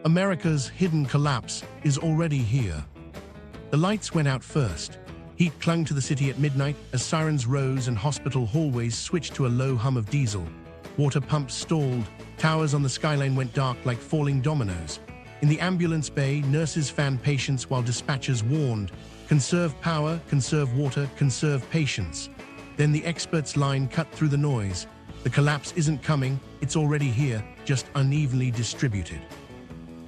America's hidden collapse is already here. The lights went out first. Heat clung to the city at midnight as sirens rose and hospital hallways switched to a low hum of diesel. Water pumps stalled, towers on the skyline went dark like falling dominoes. In the ambulance bay, nurses fanned patients while dispatchers warned, "Conserve power, conserve water, conserve patience." Then the experts' line cut through the noise. The collapse isn't coming, it's already here, just unevenly distributed.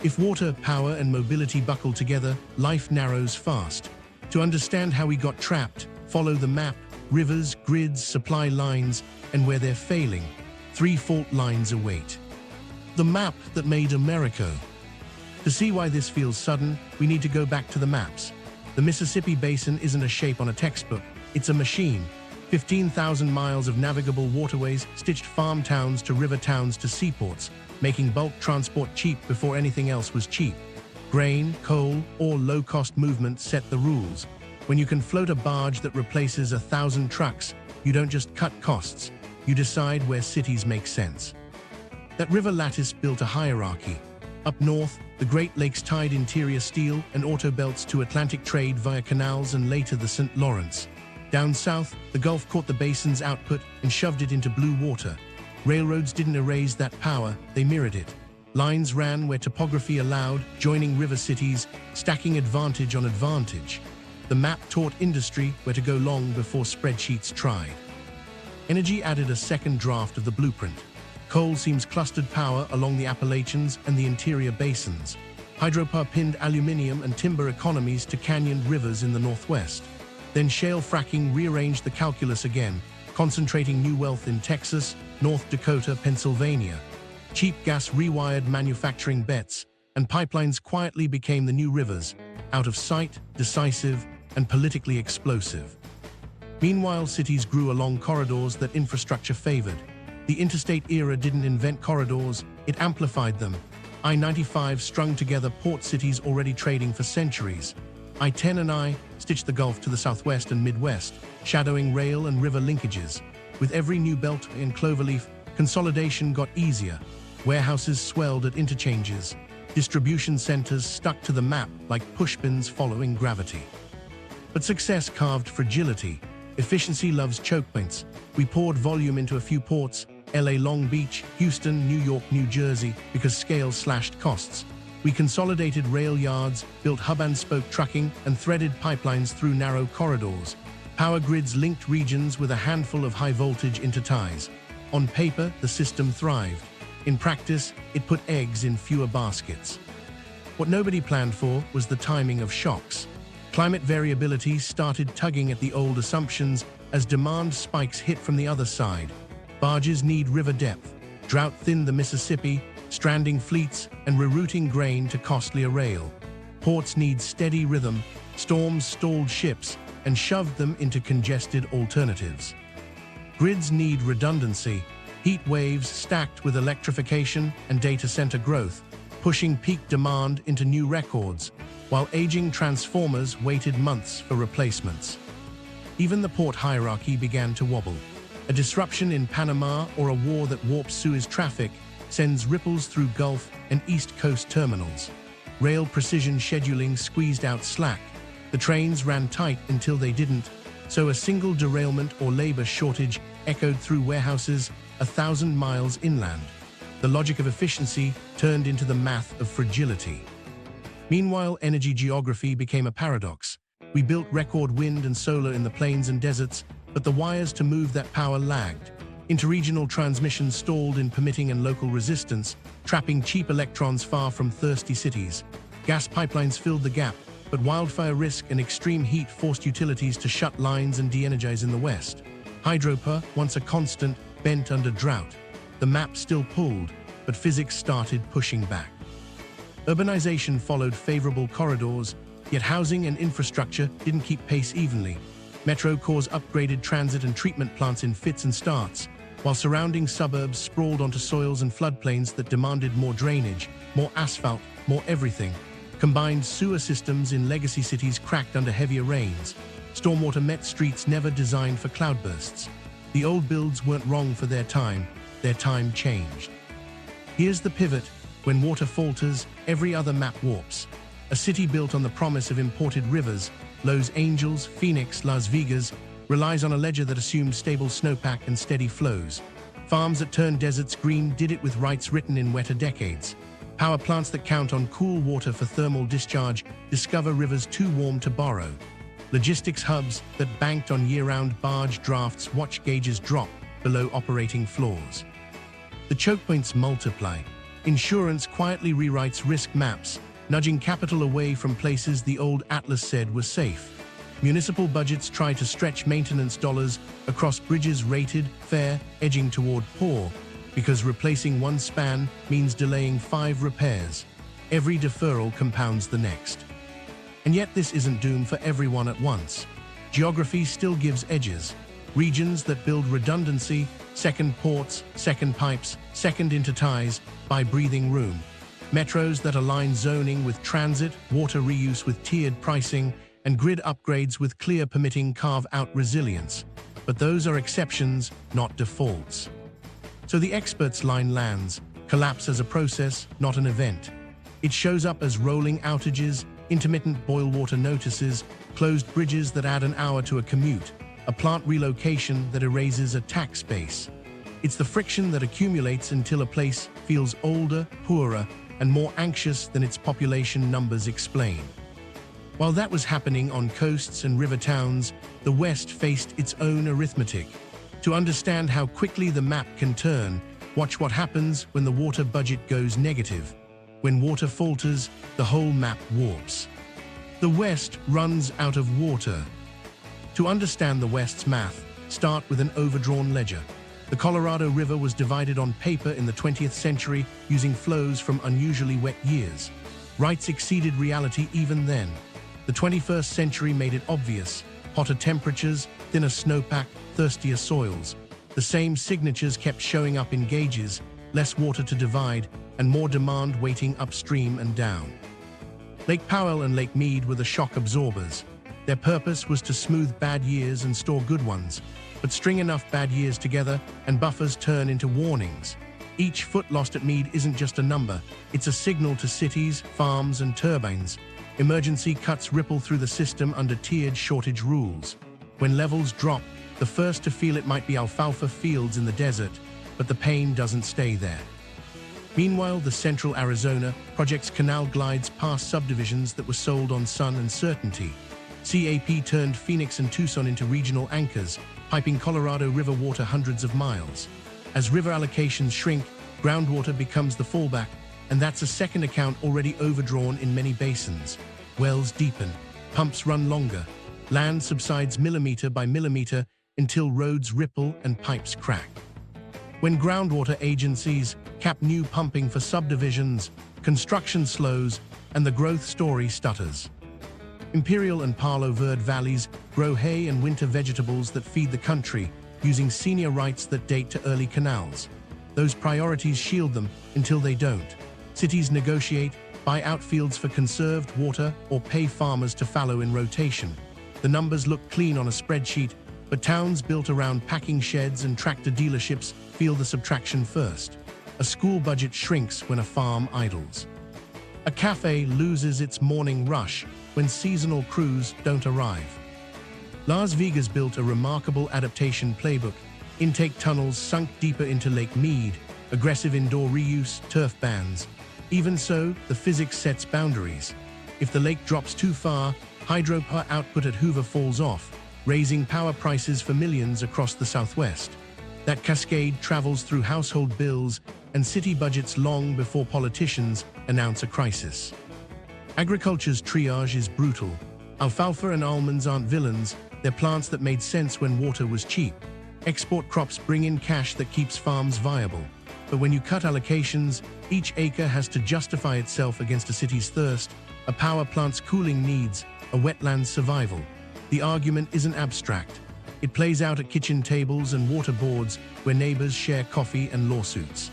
If water, power, and mobility buckle together, life narrows fast. To understand how we got trapped, follow the map: rivers, grids, supply lines, and where they're failing, 3 fault lines await. The map that made America. To see why this feels sudden, we need to go back to the maps. The Mississippi Basin isn't a shape on a textbook, it's a machine. 15,000 miles of navigable waterways stitched farm towns to river towns to seaports, making bulk transport cheap before anything else was cheap. Grain, coal, or low-cost movement set the rules. When you can float a barge that replaces 1,000 trucks, you don't just cut costs, you decide where cities make sense. That river lattice built a hierarchy. Up north, the Great Lakes tied interior steel and auto belts to Atlantic trade via canals and later the St. Lawrence. Down south, the Gulf caught the basin's output and shoved it into blue water. Railroads didn't erase that power, they mirrored it. Lines ran where topography allowed, joining river cities, stacking advantage on advantage. The map taught industry where to go long before spreadsheets tried. Energy added a second draft of the blueprint. Coal seems clustered power along the Appalachians and the interior basins. Hydropower pinned aluminium and timber economies to canyoned rivers in the northwest. Then shale fracking rearranged the calculus again, concentrating new wealth in Texas, North Dakota, Pennsylvania. Cheap gas rewired manufacturing bets, and pipelines quietly became the new rivers, out of sight, decisive, and politically explosive. Meanwhile, cities grew along corridors that infrastructure favored. The interstate era didn't invent corridors, it amplified them. I-95 strung together port cities already trading for centuries. I-10 and I stitched the Gulf to the southwest and Midwest, shadowing rail and river linkages. With every new belt and cloverleaf, consolidation got easier. Warehouses swelled at interchanges. Distribution centers stuck to the map like pushpins following gravity. But success carved fragility. Efficiency loves choke points. We poured volume into a few ports, LA, Long Beach, Houston, New York, New Jersey, because scale slashed costs. We consolidated rail yards, built hub-and-spoke trucking, and threaded pipelines through narrow corridors. Power grids linked regions with a handful of high-voltage interties. On paper, the system thrived. In practice, it put eggs in fewer baskets. What nobody planned for was the timing of shocks. Climate variability started tugging at the old assumptions as demand spikes hit from the other side. Barges need river depth. Drought thinned the Mississippi, stranding fleets and rerouting grain to costlier rail. Ports need steady rhythm. Storms stalled ships and shoved them into congested alternatives. Grids need redundancy. Heat waves stacked with electrification and data center growth, pushing peak demand into new records, while aging transformers waited months for replacements. Even the port hierarchy began to wobble. A disruption in Panama or a war that warps Suez traffic sends ripples through Gulf and East Coast terminals. Rail precision scheduling squeezed out slack. The trains ran tight until they didn't, so a single derailment or labor shortage echoed through warehouses 1,000 miles inland. The logic of efficiency turned into the math of fragility. Meanwhile, energy geography became a paradox. We built record wind and solar in the plains and deserts, but the wires to move that power lagged. Interregional transmission stalled in permitting and local resistance, trapping cheap electrons far from thirsty cities. Gas pipelines filled the gap, but wildfire risk and extreme heat forced utilities to shut lines and de-energize in the west. Hydropower, once a constant, bent under drought. The map still pulled, but physics started pushing back. Urbanization followed favorable corridors, yet housing and infrastructure didn't keep pace evenly. Metro cores upgraded transit and treatment plants in fits and starts, while surrounding suburbs sprawled onto soils and floodplains that demanded more drainage, more asphalt, more everything. Combined sewer systems in legacy cities cracked under heavier rains. Stormwater met streets never designed for cloudbursts. The old builds weren't wrong for their time changed. Here's the pivot. When water falters, every other map warps. A city built on the promise of imported rivers, Los Angeles, Phoenix, Las Vegas, relies on a ledger that assumes stable snowpack and steady flows. Farms that turn deserts green did it with rights written in wetter decades. Power plants that count on cool water for thermal discharge discover rivers too warm to borrow. Logistics hubs that banked on year-round barge drafts watch gauges drop below operating floors. The choke points multiply. Insurance quietly rewrites risk maps, nudging capital away from places the old atlas said were safe. Municipal budgets try to stretch maintenance dollars across bridges rated fair, edging toward poor, because replacing one span means delaying 5 repairs. Every deferral compounds the next. And yet this isn't doomed for everyone at once. Geography still gives edges. Regions that build redundancy, second ports, second pipes, second interties, buy breathing room. Metros that align zoning with transit, water reuse with tiered pricing, and grid upgrades with clear permitting carve out resilience. But those are exceptions, not defaults. So the experts' line lands, collapse as a process, not an event. It shows up as rolling outages, intermittent boil water notices, closed bridges that add an hour to a commute, a plant relocation that erases a tax base. It's the friction that accumulates until a place feels older, poorer, and more anxious than its population numbers explain. While that was happening on coasts and river towns, the West faced its own arithmetic. To understand how quickly the map can turn, watch what happens when the water budget goes negative. When water falters, the whole map warps. The West runs out of water. To understand the West's math, start with an overdrawn ledger. The Colorado River was divided on paper in the 20th century using flows from unusually wet years. Rights exceeded reality even then. The 21st century made it obvious: hotter temperatures, thinner snowpack, thirstier soils. The same signatures kept showing up in gauges, less water to divide, and more demand waiting upstream and down. Lake Powell and Lake Mead were the shock absorbers. Their purpose was to smooth bad years and store good ones, but string enough bad years together and buffers turn into warnings. Each foot lost at Mead isn't just a number, it's a signal to cities, farms, and turbines. Emergency cuts ripple through the system under tiered shortage rules. When levels drop, the first to feel it might be alfalfa fields in the desert, but the pain doesn't stay there. Meanwhile, the central Arizona project's canal glides past subdivisions that were sold on sun and certainty. CAP turned Phoenix and Tucson into regional anchors, piping Colorado River water hundreds of miles. As river allocations shrink, groundwater becomes the fallback, and that's a second account already overdrawn in many basins. Wells deepen, pumps run longer, land subsides millimeter by millimeter until roads ripple and pipes crack. When groundwater agencies cap new pumping for subdivisions, construction slows and the growth story stutters. Imperial and Palo Verde valleys grow hay and winter vegetables that feed the country, using senior rights that date to early canals. Those priorities shield them until they don't. Cities negotiate, buy outfields for conserved water, or pay farmers to fallow in rotation. The numbers look clean on a spreadsheet, but towns built around packing sheds and tractor dealerships feel the subtraction first. A school budget shrinks when a farm idles. A cafe loses its morning rush when seasonal crews don't arrive. Las Vegas built a remarkable adaptation playbook: intake tunnels sunk deeper into Lake Mead, aggressive indoor reuse, turf bans. Even so, the physics sets boundaries. If the lake drops too far, hydropower output at Hoover falls off, raising power prices for millions across the Southwest. That cascade travels through household bills and city budgets long before politicians announce a crisis. Agriculture's triage is brutal. Alfalfa and almonds aren't villains, they're plants that made sense when water was cheap. Export crops bring in cash that keeps farms viable. But when you cut allocations, each acre has to justify itself against a city's thirst, a power plant's cooling needs, a wetland's survival. The argument isn't abstract. It plays out at kitchen tables and water boards where neighbors share coffee and lawsuits.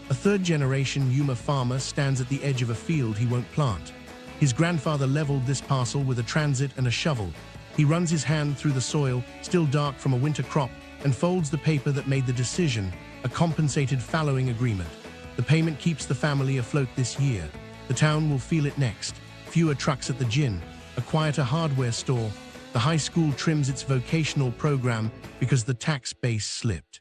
A third-generation Yuma farmer stands at the edge of a field he won't plant. His grandfather leveled this parcel with a transit and a shovel. He runs his hand through the soil, still dark from a winter crop, and folds the paper that made the decision, a compensated fallowing agreement. The payment keeps the family afloat this year. The town will feel it next. Fewer trucks at the gym, a quieter hardware store. The high school trims its vocational program because the tax base slipped.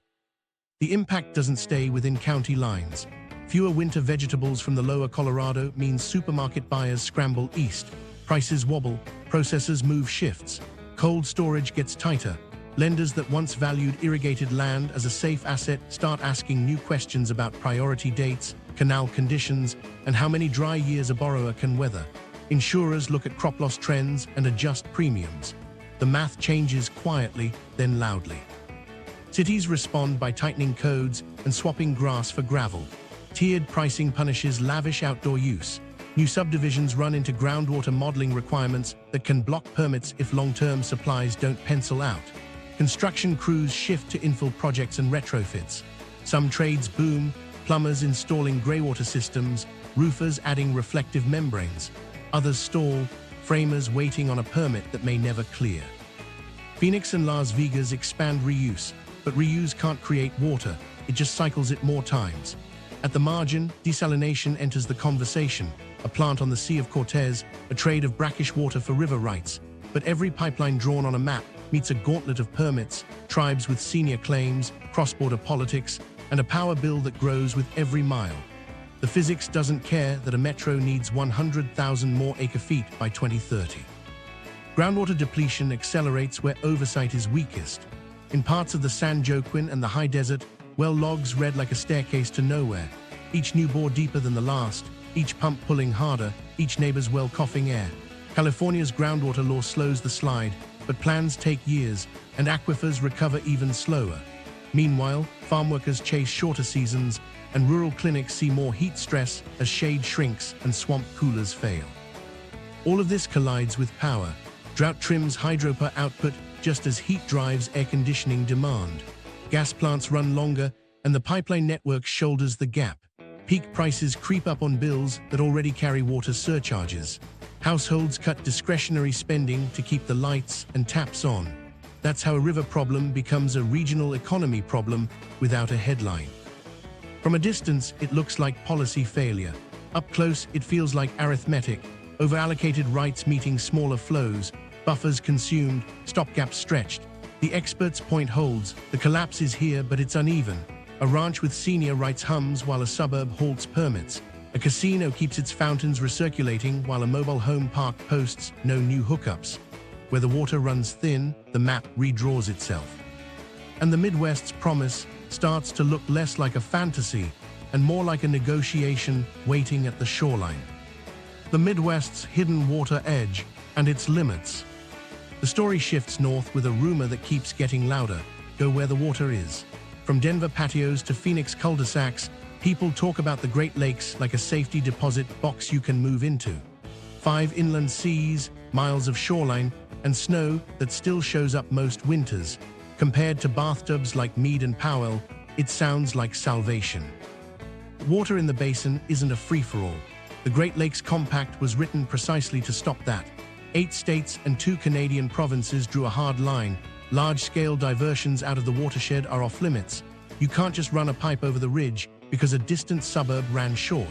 The impact doesn't stay within county lines. Fewer winter vegetables from the lower Colorado means supermarket buyers scramble east. Prices wobble, processors move shifts. Cold storage gets tighter. Lenders that once valued irrigated land as a safe asset start asking new questions about priority dates, canal conditions, and how many dry years a borrower can weather. Insurers look at crop loss trends and adjust premiums. The math changes quietly, then loudly. Cities respond by tightening codes and swapping grass for gravel. Tiered pricing punishes lavish outdoor use. New subdivisions run into groundwater modeling requirements that can block permits if long-term supplies don't pencil out. Construction crews shift to infill projects and retrofits. Some trades boom, plumbers installing greywater systems, roofers adding reflective membranes. Others stall, framers waiting on a permit that may never clear. Phoenix and Las Vegas expand reuse, but reuse can't create water, it just cycles it more times. At the margin, desalination enters the conversation, a plant on the Sea of Cortez, a trade of brackish water for river rights. But every pipeline drawn on a map meets a gauntlet of permits, tribes with senior claims, cross-border politics, and a power bill that grows with every mile. The physics doesn't care that a metro needs 100,000 more acre-feet by 2030. Groundwater depletion accelerates where oversight is weakest. In parts of the San Joaquin and the high desert, well logs read like a staircase to nowhere, each new bore deeper than the last, each pump pulling harder, each neighbor's well coughing air. California's groundwater law slows the slide, but plans take years, and aquifers recover even slower. Meanwhile, farm workers chase shorter seasons, and rural clinics see more heat stress as shade shrinks and swamp coolers fail. All of this collides with power. Drought trims hydro per output just as heat drives air conditioning demand. Gas plants run longer, and the pipeline network shoulders the gap. Peak prices creep up on bills that already carry water surcharges. Households cut discretionary spending to keep the lights and taps on. That's how a river problem becomes a regional economy problem without a headline. From a distance, it looks like policy failure. Up close, it feels like arithmetic, over-allocated rights meeting smaller flows, buffers consumed, stopgaps stretched. The expert's point holds, the collapse is here, but it's uneven. A ranch with senior rights hums while a suburb halts permits. A casino keeps its fountains recirculating while a mobile home park posts no new hookups. Where the water runs thin, the map redraws itself. And the Midwest's promise starts to look less like a fantasy and more like a negotiation waiting at the shoreline. The Midwest's hidden water edge and its limits. The story shifts north with a rumor that keeps getting louder. Go where the water is. From Denver patios to Phoenix cul-de-sacs, people talk about the Great Lakes like a safety deposit box you can move into. 5 inland seas, miles of shoreline, and snow that still shows up most winters. Compared to bathtubs like Meade and Powell, it sounds like salvation. Water in the basin isn't a free-for-all. The Great Lakes Compact was written precisely to stop that. 8 states and 2 Canadian provinces drew a hard line. Large-scale diversions out of the watershed are off limits. You can't just run a pipe over the ridge because a distant suburb ran short.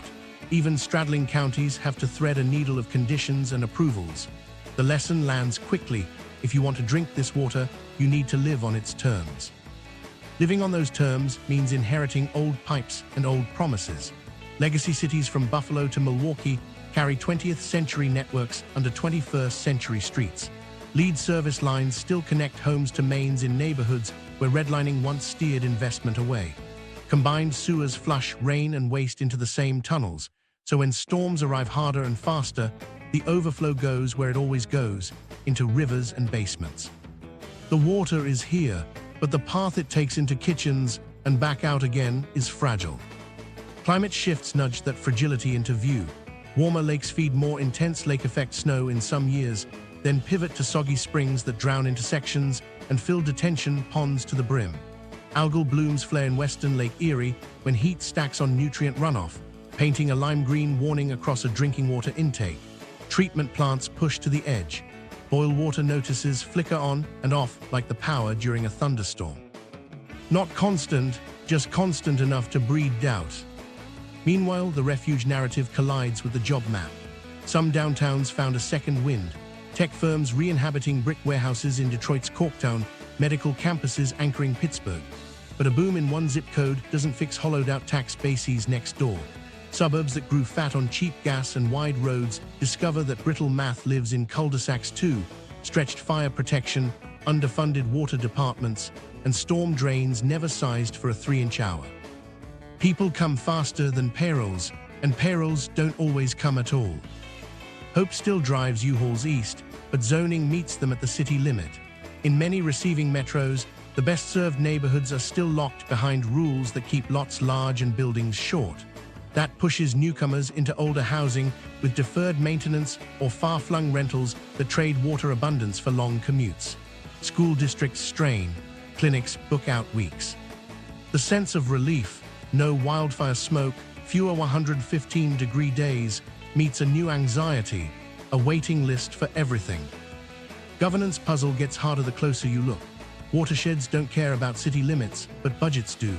Even straddling counties have to thread a needle of conditions and approvals. The lesson lands quickly. If you want to drink this water, you need to live on its terms. Living on those terms means inheriting old pipes and old promises. Legacy cities from Buffalo to Milwaukee carry 20th century networks under 21st century streets. Lead service lines still connect homes to mains in neighborhoods where redlining once steered investment away. Combined sewers flush rain and waste into the same tunnels, so when storms arrive harder and faster, the overflow goes where it always goes, into rivers and basements. The water is here, but the path it takes into kitchens and back out again is fragile. Climate shifts nudge that fragility into view. Warmer lakes feed more intense lake-effect snow in some years, then pivot to soggy springs that drown intersections and fill detention ponds to the brim. Algal blooms flare in western Lake Erie when heat stacks on nutrient runoff, painting a lime-green warning across a drinking water intake. Treatment plants push to the edge. Boil water notices flicker on and off like the power during a thunderstorm. Not constant, just constant enough to breed doubt. Meanwhile, the refuge narrative collides with the job map. Some downtowns found a second wind. Tech firms re-inhabiting brick warehouses in Detroit's Corktown, medical campuses anchoring Pittsburgh. But a boom in one zip code doesn't fix hollowed-out tax bases next door. Suburbs that grew fat on cheap gas and wide roads discover that brittle math lives in cul-de-sacs too, stretched fire protection, underfunded water departments, and storm drains never sized for a 3-inch hour. People come faster than payrolls, and payrolls don't always come at all. Hope still drives U-Hauls east, but zoning meets them at the city limit. In many receiving metros, the best-served neighborhoods are still locked behind rules that keep lots large and buildings short. That pushes newcomers into older housing with deferred maintenance or far-flung rentals that trade water abundance for long commutes. School districts strain, clinics book out weeks. The sense of relief, no wildfire smoke, fewer 115-degree days, meets a new anxiety, a waiting list for everything. Governance puzzle gets harder the closer you look. Watersheds don't care about city limits, but budgets do.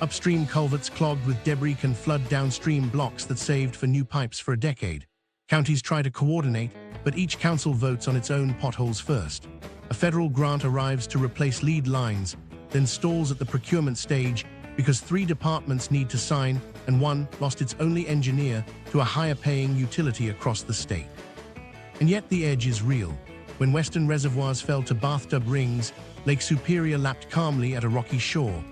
Upstream culverts clogged with debris can flood downstream blocks that saved for new pipes for a decade. Counties try to coordinate, but each council votes on its own potholes first. A federal grant arrives to replace lead lines, then stalls at the procurement stage because 3 departments need to sign and one lost its only engineer to a higher-paying utility across the state. And yet the edge is real. When western reservoirs fell to bathtub rings, Lake Superior lapped calmly at a rocky shore.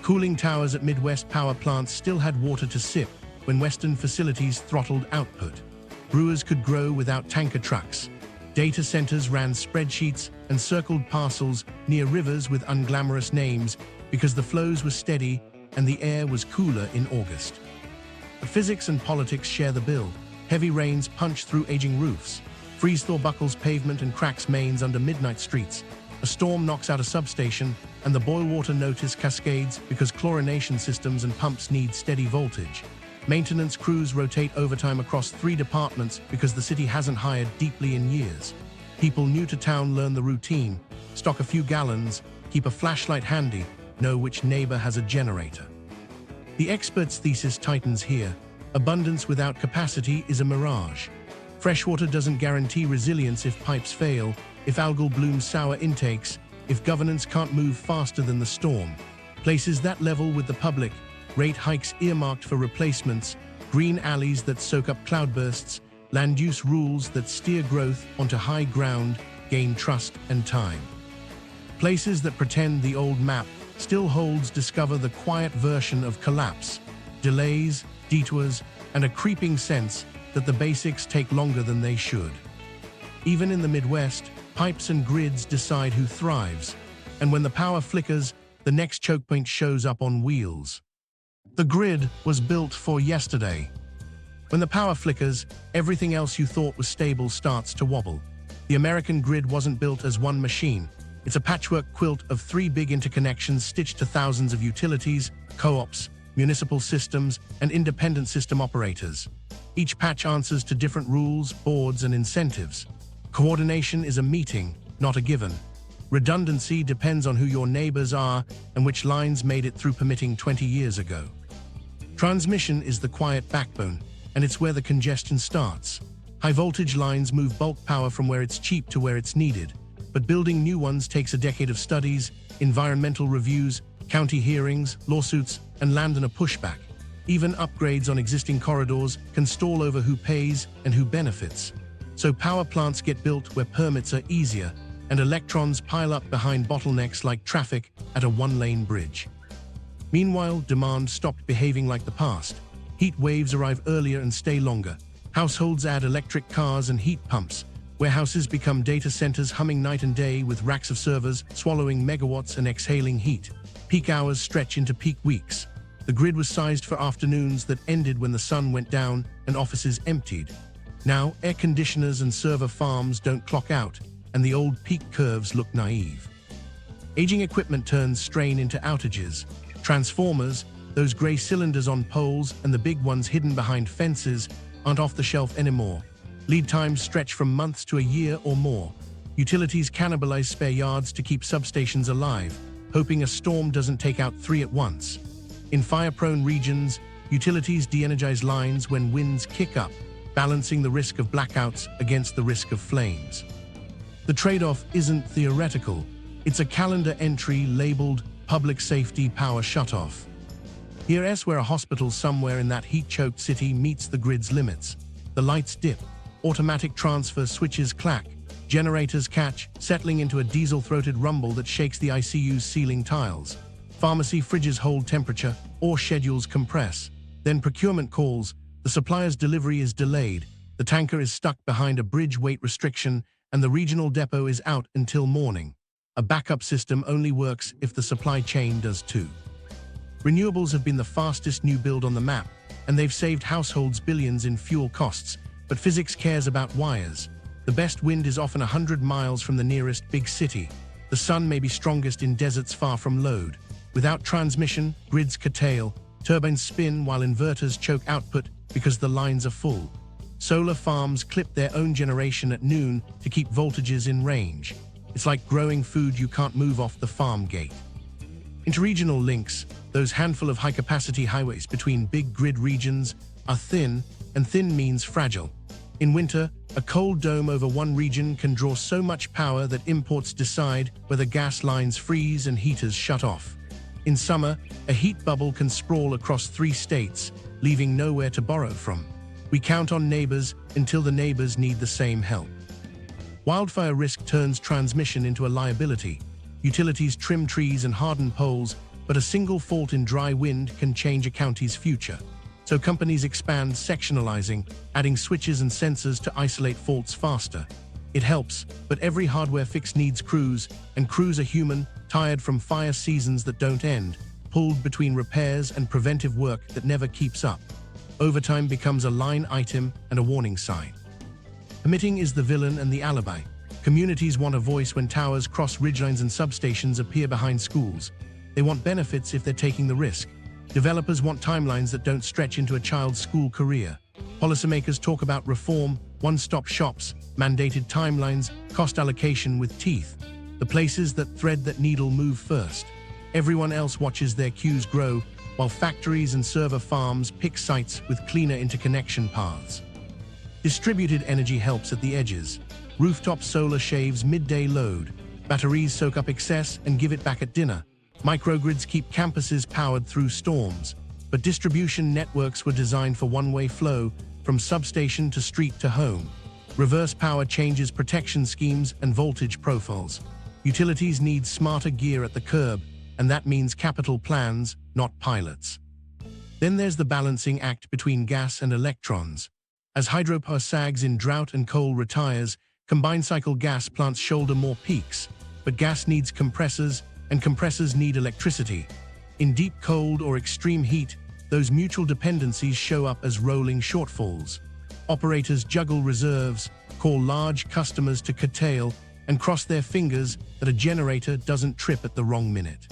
Cooling towers at Midwest power plants still had water to sip when western facilities throttled output. Brewers could grow without tanker trucks. Data centers ran spreadsheets and circled parcels near rivers with unglamorous names because the flows were steady and the air was cooler in August. But physics and politics share the bill. Heavy rains punch through aging roofs. Freeze-thaw buckles pavement and cracks mains under midnight streets. A storm knocks out a substation, and the boil water notice cascades because chlorination systems and pumps need steady voltage. Maintenance crews rotate overtime across 3 departments because the city hasn't hired deeply in years. People new to town learn the routine, stock a few gallons, keep a flashlight handy, know which neighbor has a generator. The expert's thesis tightens here. Abundance without capacity is a mirage. Freshwater doesn't guarantee resilience if pipes fail, if algal blooms sour intakes, if governance can't move faster than the storm. Places that level with the public, rate hikes earmarked for replacements, green alleys that soak up cloudbursts, land use rules that steer growth onto high ground, gain trust and time. Places that pretend the old map still holds discover the quiet version of collapse, delays, detours, and a creeping sense that the basics take longer than they should. Even in the Midwest, pipes and grids decide who thrives, and when the power flickers, the next choke point shows up on wheels. The grid was built for yesterday. When the power flickers, everything else you thought was stable starts to wobble. The American grid wasn't built as one machine. It's a patchwork quilt of 3 big interconnections stitched to thousands of utilities, co-ops, municipal systems, and independent system operators. Each patch answers to different rules, boards, and incentives. Coordination is a meeting, not a given. Redundancy depends on who your neighbors are and which lines made it through permitting 20 years ago. Transmission is the quiet backbone, and it's where the congestion starts. High-voltage lines move bulk power from where it's cheap to where it's needed, but building new ones takes a decade of studies, environmental reviews, county hearings, lawsuits, and landowner pushback. Even upgrades on existing corridors can stall over who pays and who benefits. So power plants get built where permits are easier, and electrons pile up behind bottlenecks like traffic at a 1-lane bridge. Meanwhile, demand stopped behaving like the past. Heat waves arrive earlier and stay longer. Households add electric cars and heat pumps. Warehouses become data centers humming night and day with racks of servers swallowing megawatts and exhaling heat. Peak hours stretch into peak weeks. The grid was sized for afternoons that ended when the sun went down and offices emptied. Now, air conditioners and server farms don't clock out, and the old peak curves look naive. Aging equipment turns strain into outages. Transformers, those gray cylinders on poles and the big ones hidden behind fences, aren't off the shelf anymore. Lead times stretch from months to a year or more. Utilities cannibalize spare yards to keep substations alive, hoping a storm doesn't take out 3 at once. In fire-prone regions, Utilities de-energize lines when winds kick up, balancing the risk of blackouts against the risk of flames. The trade-off isn't theoretical. It's a calendar entry labeled Public Safety Power Shutoff. Here's where a hospital somewhere in that heat-choked city meets the grid's limits. The lights dip, automatic transfer switches clack, generators catch, settling into a diesel-throated rumble that shakes the ICU's ceiling tiles. Pharmacy fridges hold temperature, or schedules compress. Then procurement calls, the supplier's delivery is delayed, the tanker is stuck behind a bridge weight restriction, and the regional depot is out until morning. A backup system only works if the supply chain does too. Renewables have been the fastest new build on the map, and they've saved households billions in fuel costs, but physics cares about wires. The best wind is often 100 miles from the nearest big city. The sun may be strongest in deserts far from load. Without transmission, grids curtail, turbines spin while inverters choke output because the lines are full. Solar farms clip their own generation at noon to keep voltages in range. It's like growing food you can't move off the farm gate. Interregional links, those handful of high-capacity highways between big grid regions, are thin, and thin means fragile. In winter, a cold dome over one region can draw so much power that imports decide whether gas lines freeze and heaters shut off. In summer, a heat bubble can sprawl across 3 states, leaving nowhere to borrow from. We count on neighbors until the neighbors need the same help. Wildfire risk turns transmission into a liability. Utilities trim trees and harden poles, but a single fault in dry wind can change a county's future. So companies expand sectionalizing, adding switches and sensors to isolate faults faster. It helps, but every hardware fix needs crews, and crews are human, tired from fire seasons that don't end, pulled between repairs and preventive work that never keeps up. Overtime becomes a line item and a warning sign. Permitting is the villain and the alibi. Communities want a voice when towers cross ridgelines and substations appear behind schools. They want benefits if they're taking the risk. Developers want timelines that don't stretch into a child's school career. Policymakers talk about reform, one-stop shops, mandated timelines, cost allocation with teeth. The places that thread that needle move first. Everyone else watches their queues grow, while factories and server farms pick sites with cleaner interconnection paths. Distributed energy helps at the edges. Rooftop solar shaves midday load. Batteries soak up excess and give it back at dinner. Microgrids keep campuses powered through storms. But distribution networks were designed for one-way flow, from substation to street to home. Reverse power changes protection schemes and voltage profiles. Utilities need smarter gear at the curb, and that means capital plans, not pilots. Then there's the balancing act between gas and electrons. As hydropower sags in drought and coal retires, combined cycle gas plants shoulder more peaks, but gas needs compressors, and compressors need electricity. In deep cold or extreme heat, those mutual dependencies show up as rolling shortfalls. Operators juggle reserves, call large customers to curtail, and cross their fingers that a generator doesn't trip at the wrong minute.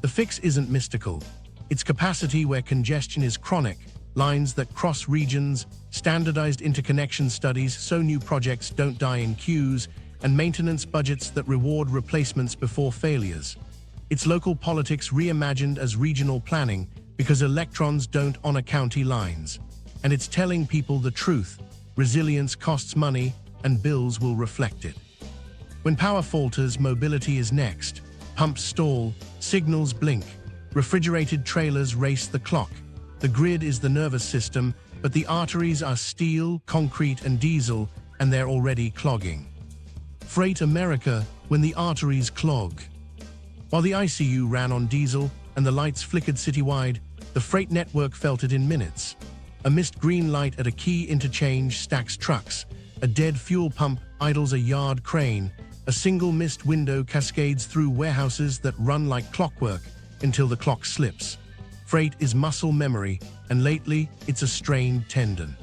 The fix isn't mystical. It's capacity where congestion is chronic, lines that cross regions, standardized interconnection studies so new projects don't die in queues, and maintenance budgets that reward replacements before failures. It's local politics reimagined as regional planning because electrons don't honor county lines. And it's telling people the truth. Resilience costs money, and bills will reflect it. When power falters, mobility is next. Pumps stall, signals blink, refrigerated trailers race the clock. The grid is the nervous system, but the arteries are steel, concrete, and diesel, and they're already clogging. Freight America when the arteries clog. While the ICU ran on diesel and the lights flickered citywide, the freight network felt it in minutes. A missed green light at a key interchange stacks trucks. A dead fuel pump idles a yard crane. A single missed window cascades through warehouses that run like clockwork until the clock slips. Freight is muscle memory, and lately it's a strained tendon.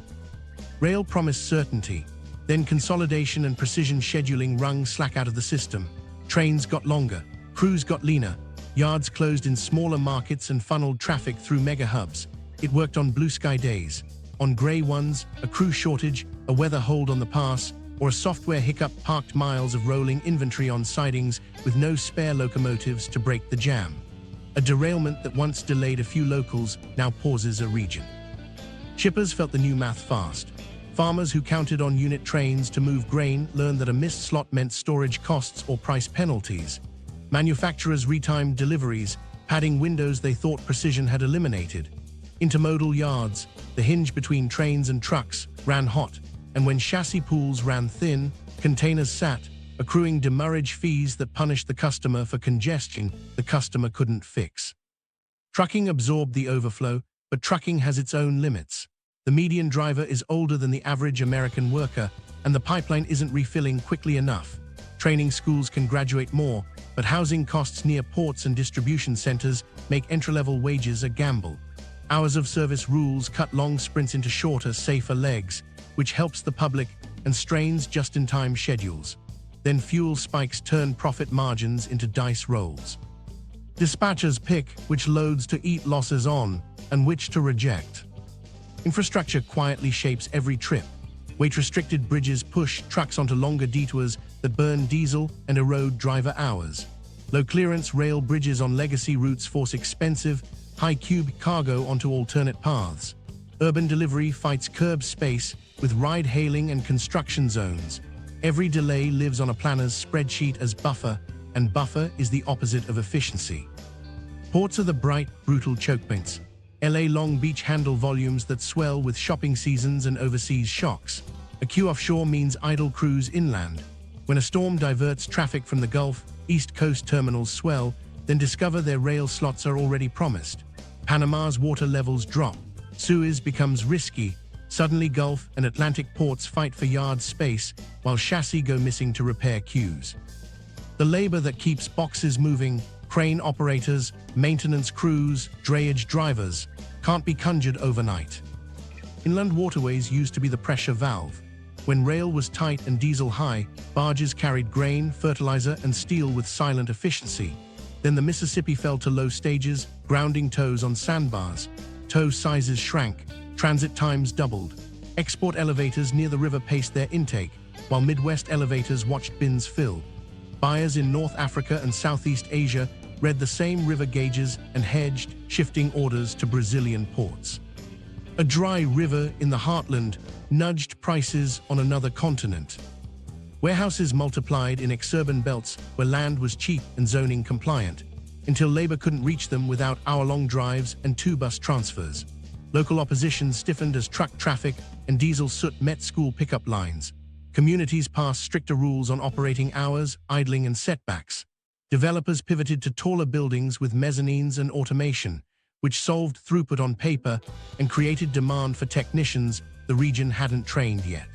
Rail promised certainty. Then consolidation and precision scheduling wrung slack out of the system. Trains got longer, crews got leaner, yards closed in smaller markets and funneled traffic through mega hubs. It worked on blue sky days. On gray ones, a crew shortage, a weather hold on the pass, or a software hiccup parked miles of rolling inventory on sidings with no spare locomotives to break the jam. A derailment that once delayed a few locals now pauses a region. Shippers felt the new math fast. Farmers who counted on unit trains to move grain learned that a missed slot meant storage costs or price penalties. Manufacturers retimed deliveries, padding windows they thought precision had eliminated. Intermodal yards, the hinge between trains and trucks, ran hot, and when chassis pools ran thin, containers sat, accruing demurrage fees that punished the customer for congestion the customer couldn't fix. Trucking absorbed the overflow, but trucking has its own limits. The median driver is older than the average American worker, and the pipeline isn't refilling quickly enough. Training schools can graduate more, but housing costs near ports and distribution centers make entry-level wages a gamble. Hours of service rules cut long sprints into shorter, safer legs, which helps the public and strains just-in-time schedules. Then fuel spikes turn profit margins into dice rolls. Dispatchers pick which loads to eat losses on and which to reject. Infrastructure quietly shapes every trip. Weight-restricted bridges push trucks onto longer detours that burn diesel and erode driver hours. Low-clearance rail bridges on legacy routes force expensive, high-cube cargo onto alternate paths. Urban delivery fights curb space with ride-hailing and construction zones. Every delay lives on a planner's spreadsheet as buffer, and buffer is the opposite of efficiency. Ports are the bright, brutal chokepoints. LA Long Beach handle volumes that swell with shopping seasons and overseas shocks. A queue offshore means idle crews inland. When a storm diverts traffic from the Gulf, East Coast terminals swell, then discover their rail slots are already promised. Panama's water levels drop. Suez becomes risky. Suddenly Gulf and Atlantic ports fight for yard space, while chassis go missing to repair queues. The labor that keeps boxes moving, crane operators, maintenance crews, drayage drivers, can't be conjured overnight. Inland waterways used to be the pressure valve. When rail was tight and diesel high, barges carried grain, fertilizer, and steel with silent efficiency. Then the Mississippi fell to low stages, grounding tows on sandbars. Tow sizes shrank, transit times doubled. Export elevators near the river paced their intake, while Midwest elevators watched bins fill. Buyers in North Africa and Southeast Asia read the same river gauges and hedged, shifting orders to Brazilian ports. A dry river in the heartland nudged prices on another continent. Warehouses multiplied in exurban belts where land was cheap and zoning compliant, until labor couldn't reach them without hour-long drives and two-bus transfers. Local opposition stiffened as truck traffic and diesel soot met school pickup lines. Communities passed stricter rules on operating hours, idling, and setbacks. Developers pivoted to taller buildings with mezzanines and automation, which solved throughput on paper and created demand for technicians the region hadn't trained yet.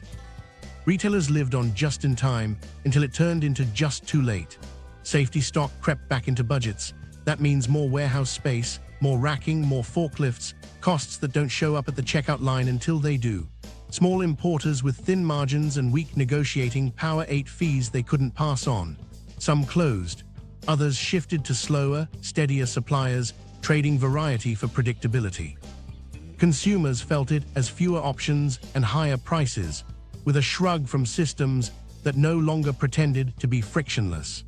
Retailers lived on just in time until it turned into just too late. Safety stock crept back into budgets. That means more warehouse space, more racking, more forklifts, costs that don't show up at the checkout line until they do. Small importers with thin margins and weak negotiating power ate fees they couldn't pass on. Some closed. Others shifted to slower, steadier suppliers, trading variety for predictability. Consumers felt it as fewer options and higher prices, with a shrug from systems that no longer pretended to be frictionless.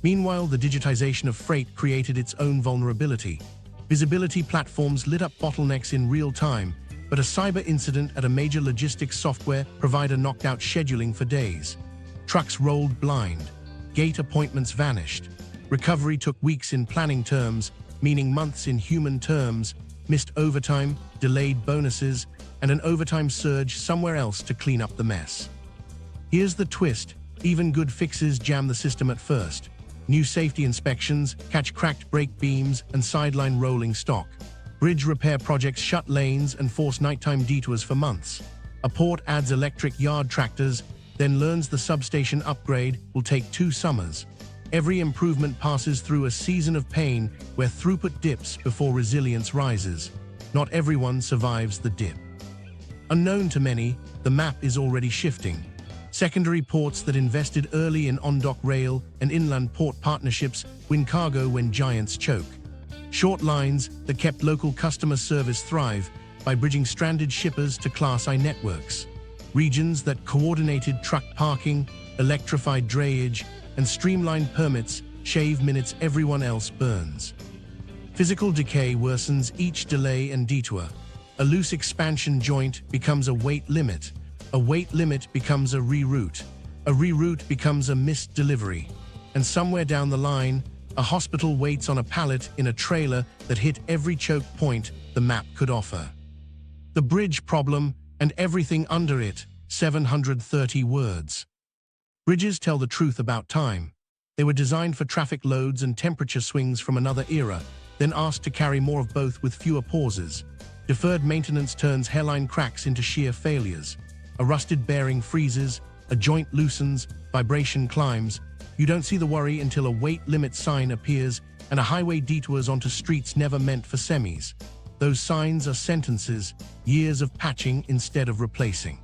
Meanwhile, the digitization of freight created its own vulnerability. Visibility platforms lit up bottlenecks in real time, but a cyber incident at a major logistics software provider knocked out scheduling for days. Trucks rolled blind. Gate appointments vanished. Recovery took weeks in planning terms, meaning months in human terms, missed overtime, delayed bonuses, and an overtime surge somewhere else to clean up the mess. Here's the twist: even good fixes jam the system at first. New safety inspections catch cracked brake beams and sideline rolling stock. Bridge repair projects shut lanes and force nighttime detours for months. A port adds electric yard tractors, then learns the substation upgrade will take 2 summers. Every improvement passes through a season of pain where throughput dips before resilience rises. Not everyone survives the dip. Unknown to many, the map is already shifting. Secondary ports that invested early in on-dock rail and inland port partnerships win cargo when giants choke. Short lines that kept local customer service thrive by bridging stranded shippers to Class I networks. Regions that coordinated truck parking, electrified drayage, and streamlined permits shave minutes everyone else burns. Physical decay worsens each delay and detour. A loose expansion joint becomes a weight limit. A weight limit becomes a reroute. A reroute becomes a missed delivery. And somewhere down the line, a hospital waits on a pallet in a trailer that hit every choke point the map could offer. The bridge problem and everything under it, 730 words. Bridges tell the truth about time. They were designed for traffic loads and temperature swings from another era, then asked to carry more of both with fewer pauses. Deferred maintenance turns hairline cracks into sheer failures. A rusted bearing freezes, a joint loosens, vibration climbs. You don't see the worry until a weight limit sign appears and a highway detours onto streets never meant for semis. Those signs are sentences, years of patching instead of replacing.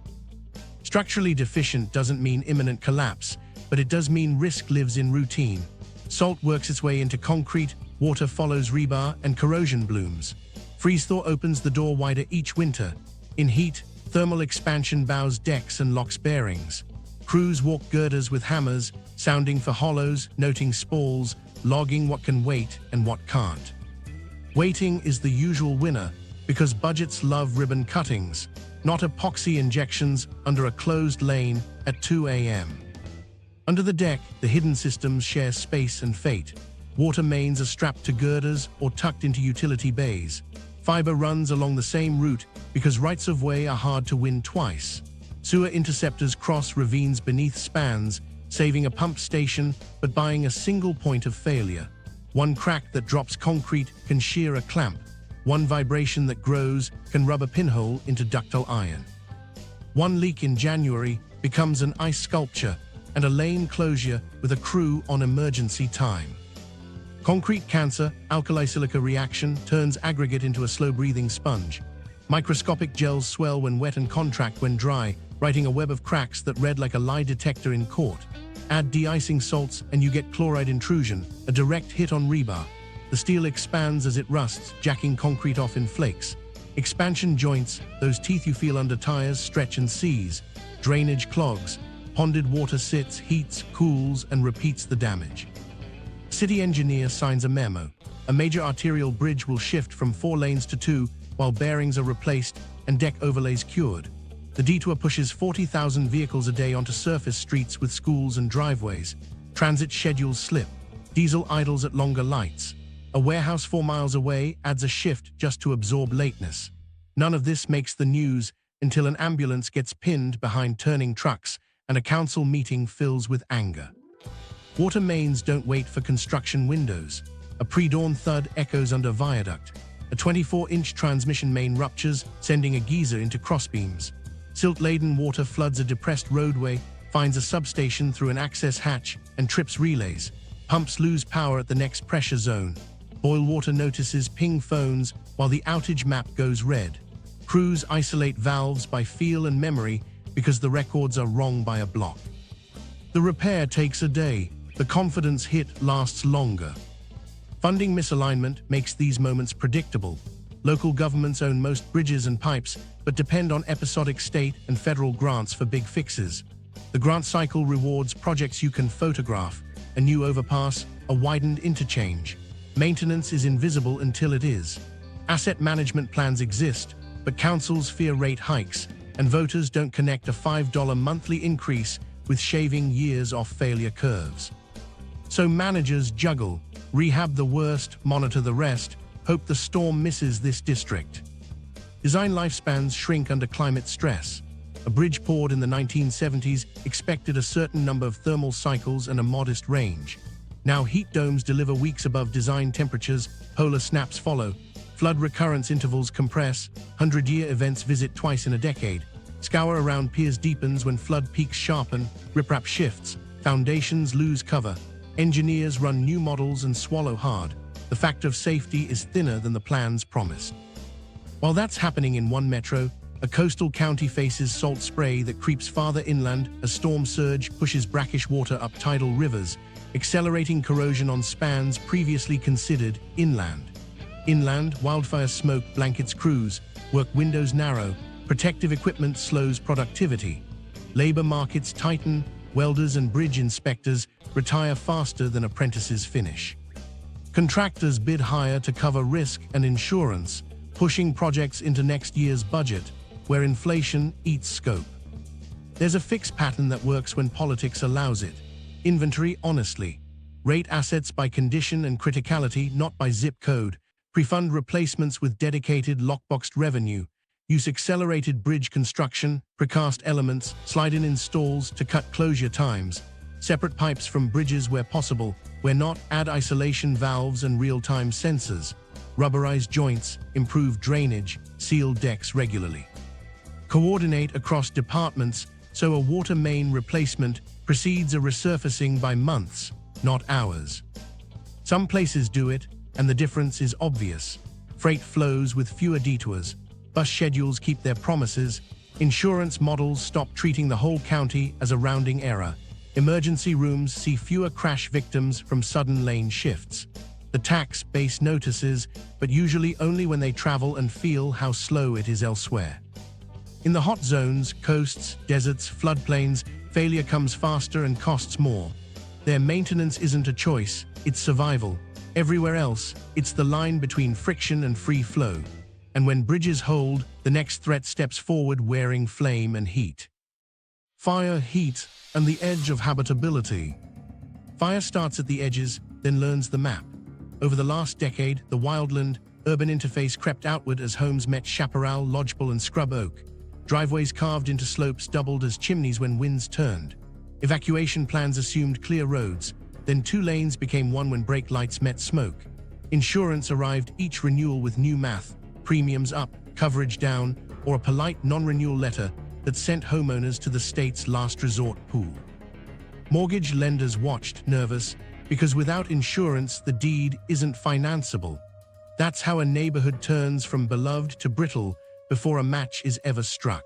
Structurally deficient doesn't mean imminent collapse, but it does mean risk lives in routine. Salt works its way into concrete, water follows rebar, and corrosion blooms. Freeze-thaw opens the door wider each winter. In heat, thermal expansion bows decks and locks bearings. Crews walk girders with hammers, sounding for hollows, noting spalls, logging what can wait and what can't. Waiting is the usual winner because budgets love ribbon cuttings, not epoxy injections under a closed lane at 2 a.m. Under the deck, the hidden systems share space and fate. Water mains are strapped to girders or tucked into utility bays. Fiber runs along the same route because rights-of-way are hard to win twice. Sewer interceptors cross ravines beneath spans, saving a pump station but buying a single point of failure. One crack that drops concrete can shear a clamp. One vibration that grows can rub a pinhole into ductile iron. One leak in January becomes an ice sculpture and a lane closure with a crew on emergency time. Concrete cancer, alkali silica reaction turns aggregate into a slow-breathing sponge. Microscopic gels swell when wet and contract when dry, writing a web of cracks that read like a lie detector in court. Add de-icing salts and you get chloride intrusion, a direct hit on rebar. The steel expands as it rusts, jacking concrete off in flakes. Expansion joints, those teeth you feel under tires, stretch and seize. Drainage clogs. Ponded water sits, heats, cools, and repeats the damage. City engineer signs a memo. A major arterial bridge will shift from 4 lanes to 2 while bearings are replaced and deck overlays cured. The detour pushes 40,000 vehicles a day onto surface streets with schools and driveways. Transit schedules slip. Diesel idles at longer lights. A warehouse 4 miles away adds a shift just to absorb lateness. None of this makes the news until an ambulance gets pinned behind turning trucks and a council meeting fills with anger. Water mains don't wait for construction windows. A pre-dawn thud echoes under viaduct. A 24-inch transmission main ruptures, sending a geyser into crossbeams. Silt-laden water floods a depressed roadway, finds a substation through an access hatch, and trips relays. Pumps lose power at the next pressure zone. Boil water notices ping phones while the outage map goes red. Crews isolate valves by feel and memory because the records are wrong by a block. The repair takes a day. The confidence hit lasts longer. Funding misalignment makes these moments predictable. Local governments own most bridges and pipes, but depend on episodic state and federal grants for big fixes. The grant cycle rewards projects you can photograph, a new overpass, a widened interchange. Maintenance is invisible until it is. Asset management plans exist, but councils fear rate hikes, and voters don't connect a $5 monthly increase with shaving years off failure curves. So managers juggle, rehab the worst, monitor the rest, hope the storm misses this district. Design lifespans shrink under climate stress. A bridge poured in the 1970s expected a certain number of thermal cycles and a modest range. Now heat domes deliver weeks above design temperatures, polar snaps follow, flood recurrence intervals compress, 100-year events visit twice in a decade. Scour around piers deepens when flood peaks sharpen, riprap shifts, foundations lose cover. Engineers run new models and swallow hard. The factor of safety is thinner than the plans promised. While that's happening in one metro, a coastal county faces salt spray that creeps farther inland as storm surge pushes brackish water up tidal rivers, accelerating corrosion on spans previously considered inland. Inland, wildfire smoke blankets crews, work windows narrow, protective equipment slows productivity. Labor markets tighten, welders and bridge inspectors retire faster than apprentices finish. Contractors bid higher to cover risk and insurance, pushing projects into next year's budget, where inflation eats scope. There's a fixed pattern that works when politics allows it. Inventory honestly. Rate assets by condition and criticality, not by zip code. Prefund replacements with dedicated lockboxed revenue. Use accelerated bridge construction, precast elements, slide-in installs to cut closure times. Separate pipes from bridges where possible. Where not, add isolation valves and real-time sensors. Rubberized joints, improve drainage, seal decks regularly. Coordinate across departments so a water main replacement precedes a resurfacing by months, not hours. Some places do it, and the difference is obvious. Freight flows with fewer detours. Bus schedules keep their promises. Insurance models stop treating the whole county as a rounding error. Emergency rooms see fewer crash victims from sudden lane shifts. The tax base notices, but usually only when they travel and feel how slow it is elsewhere. In the hot zones, coasts, deserts, floodplains, failure comes faster and costs more. Their maintenance isn't a choice, it's survival. Everywhere else, it's the line between friction and free flow. And when bridges hold, the next threat steps forward wearing flame and heat. Fire, heat, and the edge of habitability. Fire starts at the edges, then learns the map. Over the last decade, the wildland-urban interface crept outward as homes met chaparral, lodgepole, and scrub oak. Driveways carved into slopes doubled as chimneys when winds turned. Evacuation plans assumed clear roads, then 2 lanes became 1 when brake lights met smoke. Insurance arrived each renewal with new math, premiums up, coverage down, or a polite non-renewal letter that sent homeowners to the state's last resort pool. Mortgage lenders watched, nervous, because without insurance the deed isn't financeable. That's how a neighborhood turns from beloved to brittle before a match is ever struck.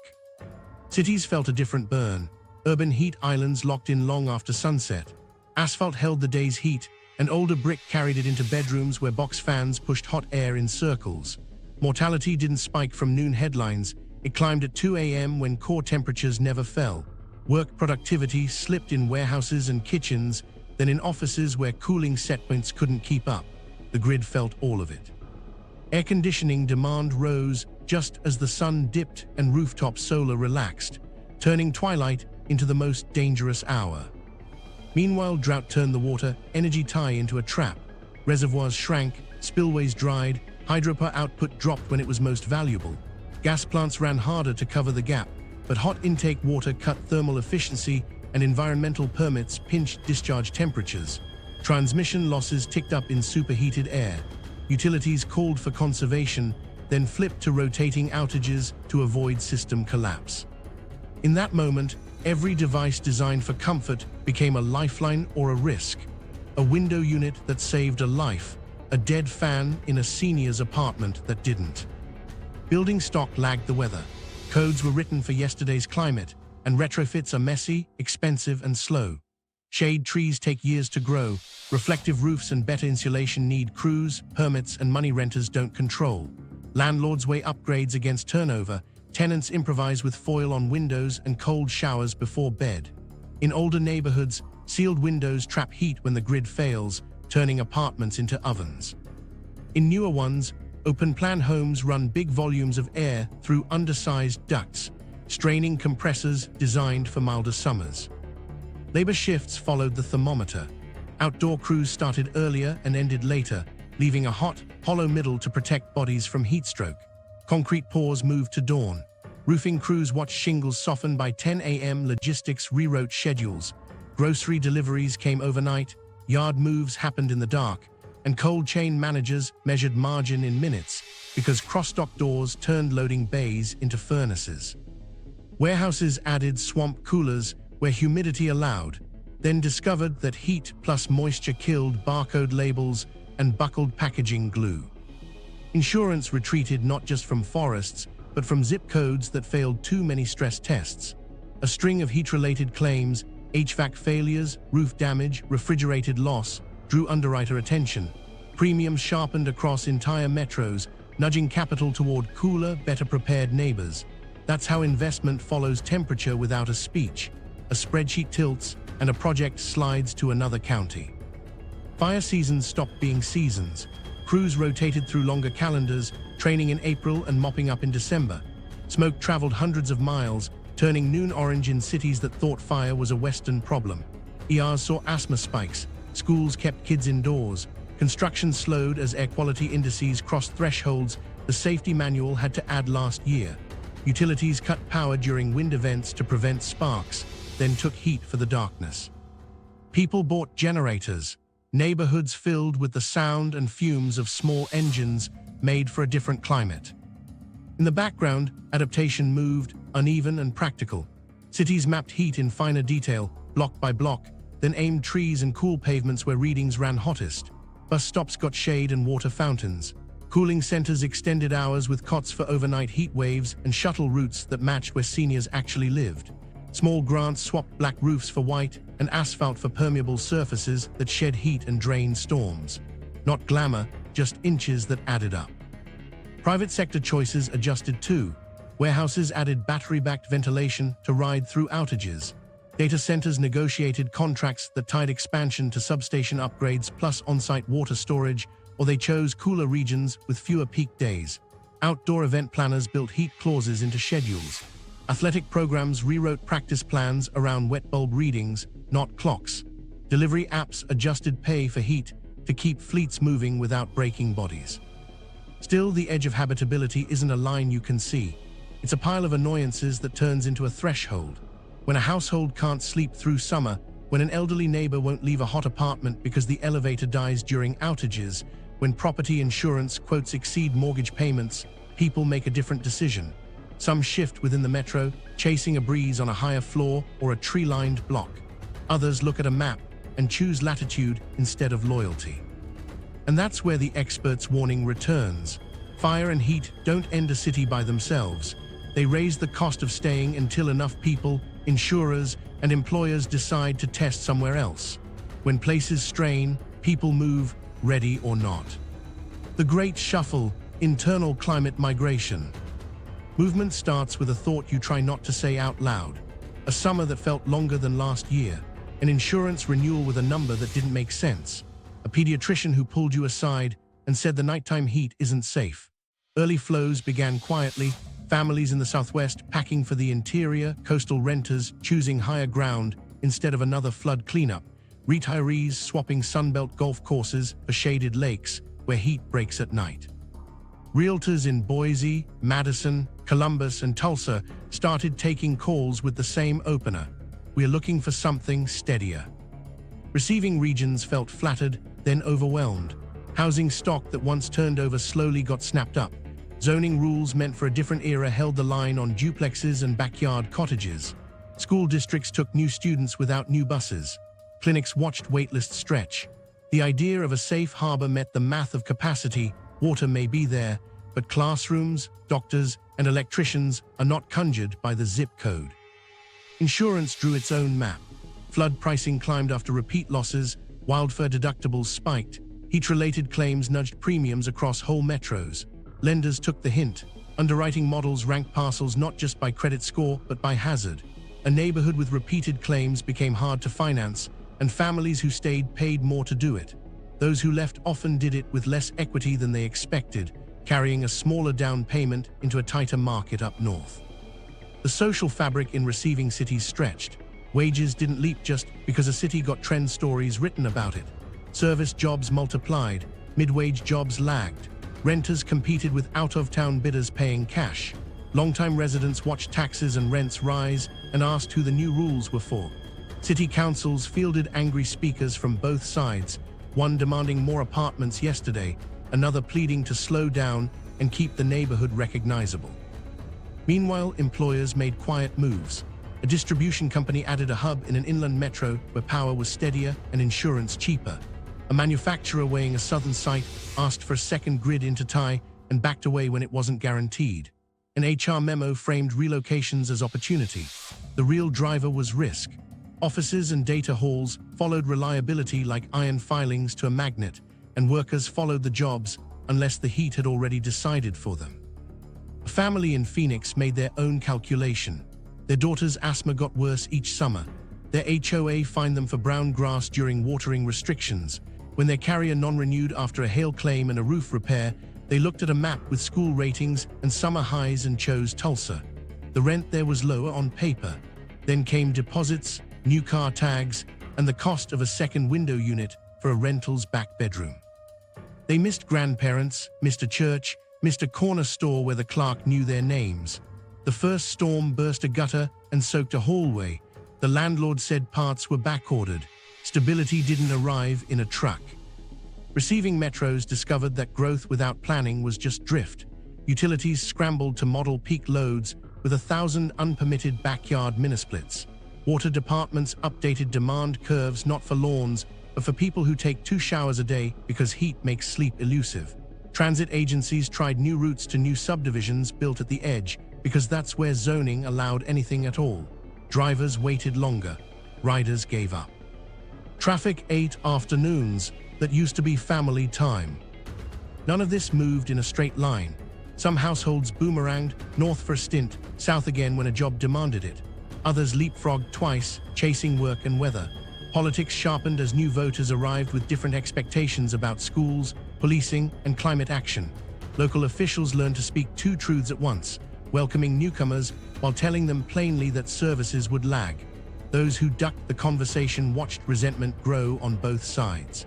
Cities felt a different burn. Urban heat islands locked in long after sunset. Asphalt held the day's heat, and older brick carried it into bedrooms where box fans pushed hot air in circles. Mortality didn't spike from noon headlines. It climbed at 2 a.m. when core temperatures never fell. Work productivity slipped in warehouses and kitchens, then in offices where cooling setpoints couldn't keep up. The grid felt all of it. Air conditioning demand rose just as the sun dipped and rooftop solar relaxed, turning twilight into the most dangerous hour. Meanwhile, drought turned the water energy tie into a trap. Reservoirs shrank, spillways dried, hydropower output dropped when it was most valuable. Gas plants ran harder to cover the gap, but hot intake water cut thermal efficiency and environmental permits pinched discharge temperatures. Transmission losses ticked up in superheated air. Utilities called for conservation, then flipped to rotating outages to avoid system collapse. In that moment, every device designed for comfort became a lifeline or a risk. A window unit that saved a life, a dead fan in a senior's apartment that didn't. Building stock lagged the weather. Codes were written for yesterday's climate, and retrofits are messy, expensive, and slow. Shade trees take years to grow. Reflective roofs and better insulation need crews, permits, and money renters don't control. Landlords weigh upgrades against turnover. Tenants improvise with foil on windows and cold showers before bed. In older neighborhoods, sealed windows trap heat when the grid fails, turning apartments into ovens. In newer ones, open-plan homes run big volumes of air through undersized ducts, straining compressors designed for milder summers. Labor shifts followed the thermometer. Outdoor crews started earlier and ended later, leaving a hot, hollow middle to protect bodies from heat stroke. Concrete pours moved to dawn. Roofing crews watched shingles soften by 10 a.m. Logistics rewrote schedules. Grocery deliveries came overnight. Yard moves happened in the dark. And cold chain managers measured margin in minutes because cross-dock doors turned loading bays into furnaces. Warehouses added swamp coolers where humidity allowed, then discovered that heat plus moisture killed barcode labels and buckled packaging glue. Insurance retreated not just from forests, but from zip codes that failed too many stress tests. A string of heat-related claims, HVAC failures, roof damage, refrigerated loss, drew underwriter attention. Premiums sharpened across entire metros, nudging capital toward cooler, better-prepared neighbors. That's how investment follows temperature without a speech. A spreadsheet tilts, and a project slides to another county. Fire seasons stopped being seasons. Crews rotated through longer calendars, training in April and mopping up in December. Smoke traveled hundreds of miles, turning noon orange in cities that thought fire was a Western problem. ERs saw asthma spikes. Schools kept kids indoors. Construction slowed as air quality indices crossed thresholds the safety manual had to add last year. Utilities cut power during wind events to prevent sparks, then took heat for the darkness. People bought generators. Neighborhoods filled with the sound and fumes of small engines made for a different climate. In the background, adaptation moved, uneven and practical. Cities mapped heat in finer detail, block by block, then aimed trees and cool pavements where readings ran hottest. Bus stops got shade and water fountains. Cooling centers extended hours with cots for overnight heat waves and shuttle routes that matched where seniors actually lived. Small grants swapped black roofs for white and asphalt for permeable surfaces that shed heat and drained storms. Not glamour, just inches that added up. Private sector choices adjusted too. Warehouses added battery-backed ventilation to ride through outages. Data centers negotiated contracts that tied expansion to substation upgrades plus on-site water storage, or they chose cooler regions with fewer peak days. Outdoor event planners built heat clauses into schedules. Athletic programs rewrote practice plans around wet bulb readings, not clocks. Delivery apps adjusted pay for heat to keep fleets moving without breaking bodies. Still, the edge of habitability isn't a line you can see. It's a pile of annoyances that turns into a threshold. When a household can't sleep through summer, when an elderly neighbor won't leave a hot apartment because the elevator dies during outages, when property insurance quotes exceed mortgage payments, people make a different decision. Some shift within the metro, chasing a breeze on a higher floor or a tree-lined block. Others look at a map and choose latitude instead of loyalty. And that's where the experts' warning returns. Fire and heat don't end a city by themselves. They raise the cost of staying until enough people, insurers, and employers decide to test somewhere else. When places strain, people move, ready or not. The Great Shuffle, internal climate migration. Movement starts with a thought you try not to say out loud. A summer that felt longer than last year. An insurance renewal with a number that didn't make sense. A pediatrician who pulled you aside and said the nighttime heat isn't safe. Early flows began quietly. Families in the Southwest packing for the interior, coastal renters choosing higher ground instead of another flood cleanup, retirees swapping Sunbelt golf courses for shaded lakes where heat breaks at night. Realtors in Boise, Madison, Columbus, and Tulsa started taking calls with the same opener. We're looking for something steadier. Receiving regions felt flattered, then overwhelmed. Housing stock that once turned over slowly got snapped up. Zoning rules meant for a different era held the line on duplexes and backyard cottages. School districts took new students without new buses. Clinics watched waitlists stretch. The idea of a safe harbor met the math of capacity. Water may be there, but classrooms, doctors, and electricians are not conjured by the zip code. Insurance drew its own map. Flood pricing climbed after repeat losses, wildfire deductibles spiked, heat-related claims nudged premiums across whole metros. Lenders took the hint. Underwriting models ranked parcels not just by credit score, but by hazard. A neighborhood with repeated claims became hard to finance, and families who stayed paid more to do it. Those who left often did it with less equity than they expected, carrying a smaller down payment into a tighter market up north. The social fabric in receiving cities stretched. Wages didn't leap just because a city got trend stories written about it. Service jobs multiplied, mid-wage jobs lagged. Renters competed with out-of-town bidders paying cash. Longtime residents watched taxes and rents rise and asked who the new rules were for. City councils fielded angry speakers from both sides, one demanding more apartments yesterday, another pleading to slow down and keep the neighborhood recognizable. Meanwhile, employers made quiet moves. A distribution company added a hub in an inland metro where power was steadier and insurance cheaper. A manufacturer weighing a southern site asked for a second grid intertie and backed away when it wasn't guaranteed. An HR memo framed relocations as opportunity. The real driver was risk. Offices and data halls followed reliability like iron filings to a magnet, and workers followed the jobs unless the heat had already decided for them. A family in Phoenix made their own calculation. Their daughter's asthma got worse each summer. Their HOA fined them for brown grass during watering restrictions, When their carrier non-renewed after a hail claim and a roof repair, they looked at a map with school ratings and summer highs and chose Tulsa. The rent there was lower on paper. Then came deposits, new car tags, and the cost of a second window unit for a rental's back bedroom. They missed grandparents, missed a church, missed a corner store where the clerk knew their names. The first storm burst a gutter and soaked a hallway. The landlord said parts were backordered. Stability didn't arrive in a truck. Receiving metros discovered that growth without planning was just drift. Utilities scrambled to model peak loads with 1,000 unpermitted backyard minisplits. Water departments updated demand curves not for lawns, but for people who take 2 showers a day because heat makes sleep elusive. Transit agencies tried new routes to new subdivisions built at the edge because that's where zoning allowed anything at all. Drivers waited longer. Riders gave up. Traffic ate afternoons that used to be family time. None of this moved in a straight line. Some households boomeranged, north for a stint, south again when a job demanded it. Others leapfrogged twice, chasing work and weather. Politics sharpened as new voters arrived with different expectations about schools, policing, and climate action. Local officials learned to speak 2 truths at once, welcoming newcomers while telling them plainly that services would lag. Those who ducked the conversation watched resentment grow on both sides.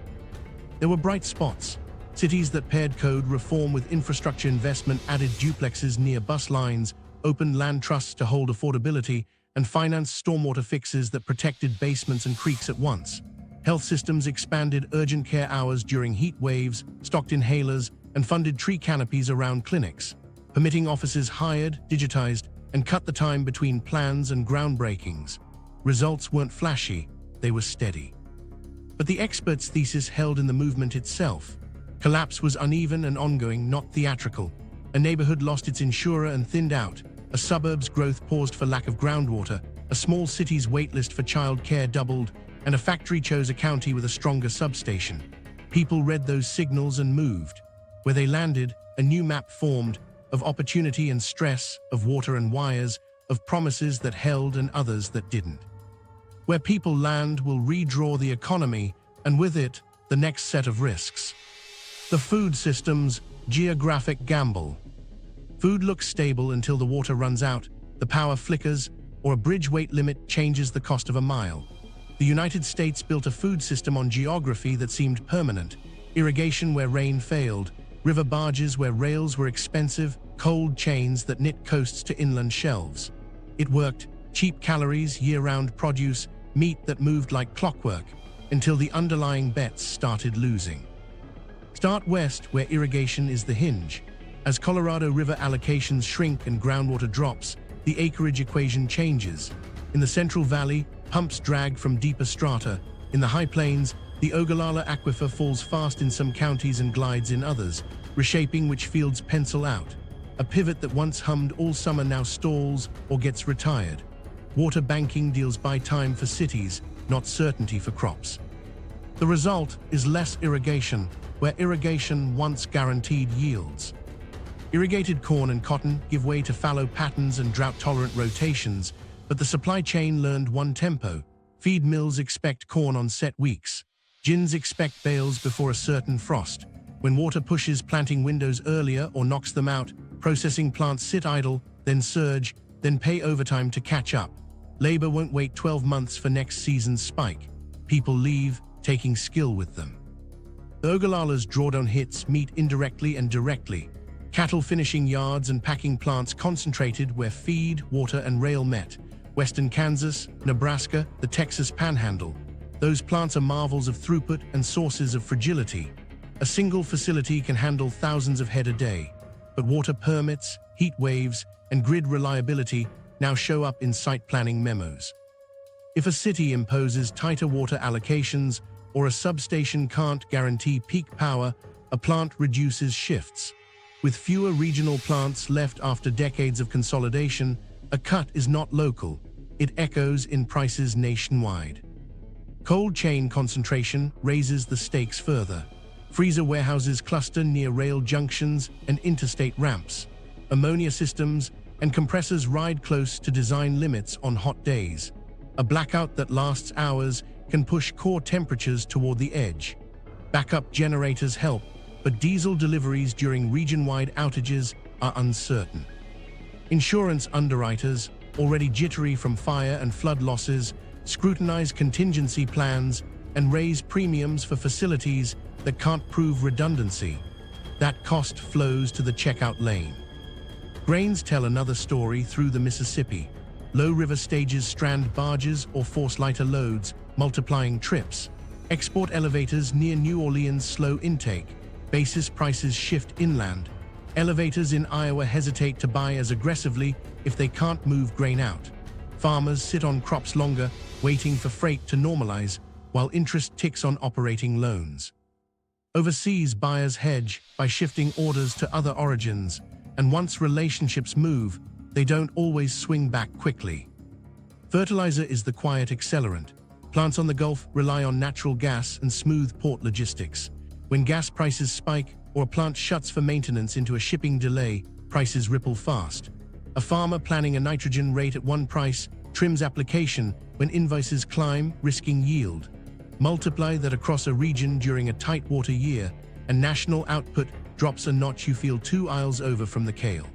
There were bright spots. Cities that paired code reform with infrastructure investment, added duplexes near bus lines, opened land trusts to hold affordability, and financed stormwater fixes that protected basements and creeks at once. Health systems expanded urgent care hours during heat waves, stocked inhalers, and funded tree canopies around clinics. Permitting offices hired, digitized, and cut the time between plans and groundbreakings. Results weren't flashy, they were steady. But the experts' thesis held in the movement itself. Collapse was uneven and ongoing, not theatrical. A neighborhood lost its insurer and thinned out. A suburb's growth paused for lack of groundwater. A small city's waitlist for child care doubled, and a factory chose a county with a stronger substation. People read those signals and moved. Where they landed, a new map formed, of opportunity and stress, of water and wires, of promises that held and others that didn't. Where people land will redraw the economy, and with it, the next set of risks. The food system's geographic gamble. Food looks stable until the water runs out, the power flickers, or a bridge weight limit changes the cost of a mile. The United States built a food system on geography that seemed permanent. Irrigation where rain failed, river barges where rails were expensive, cold chains that knit coasts to inland shelves. It worked, cheap calories, year-round produce, meat that moved like clockwork, until the underlying bets started losing. Start west where irrigation is the hinge. As Colorado River allocations shrink and groundwater drops, the acreage equation changes. In the Central Valley, pumps drag from deeper strata. In the High Plains, the Ogallala Aquifer falls fast in some counties and glides in others, reshaping which fields pencil out. A pivot that once hummed all summer now stalls or gets retired. Water banking deals by time for cities, not certainty for crops. The result is less irrigation, where irrigation once guaranteed yields. Irrigated corn and cotton give way to fallow patterns and drought-tolerant rotations, but the supply chain learned one tempo. Feed mills expect corn on set weeks. Gins expect bales before a certain frost. When water pushes planting windows earlier or knocks them out, processing plants sit idle, then surge, then pay overtime to catch up. Labor won't wait 12 months for next season's spike. People leave, taking skill with them. The Ogallalas' drawdown hits meet indirectly and directly. Cattle finishing yards and packing plants concentrated where feed, water, and rail met. Western Kansas, Nebraska, the Texas Panhandle. Those plants are marvels of throughput and sources of fragility. A single facility can handle thousands of head a day. But water permits, heat waves, and grid reliability now show up in site planning memos. If a city imposes tighter water allocations or a substation can't guarantee peak power, a plant reduces shifts. With fewer regional plants left after decades of consolidation, a cut is not local. It echoes in prices nationwide. Cold chain concentration raises the stakes further. Freezer warehouses cluster near rail junctions and interstate ramps. Ammonia systems and compressors ride close to design limits on hot days. A blackout that lasts hours can push core temperatures toward the edge. Backup generators help, but diesel deliveries during region-wide outages are uncertain. Insurance underwriters, already jittery from fire and flood losses, scrutinize contingency plans and raise premiums for facilities that can't prove redundancy. That cost flows to the checkout lane. Grains tell another story through the Mississippi. Low river stages strand barges or force lighter loads, multiplying trips. Export elevators near New Orleans slow intake. Basis prices shift inland. Elevators in Iowa hesitate to buy as aggressively if they can't move grain out. Farmers sit on crops longer, waiting for freight to normalize, while interest ticks on operating loans. Overseas buyers hedge by shifting orders to other origins, and once relationships move, they don't always swing back quickly. Fertilizer is the quiet accelerant. Plants on the Gulf rely on natural gas and smooth port logistics. When gas prices spike or a plant shuts for maintenance into a shipping delay, prices ripple fast. A farmer planning a nitrogen rate at one price trims application when invoices climb, risking yield. Multiply that across a region during a tight water year, and national output drops a notch you feel 2 aisles over from the kale.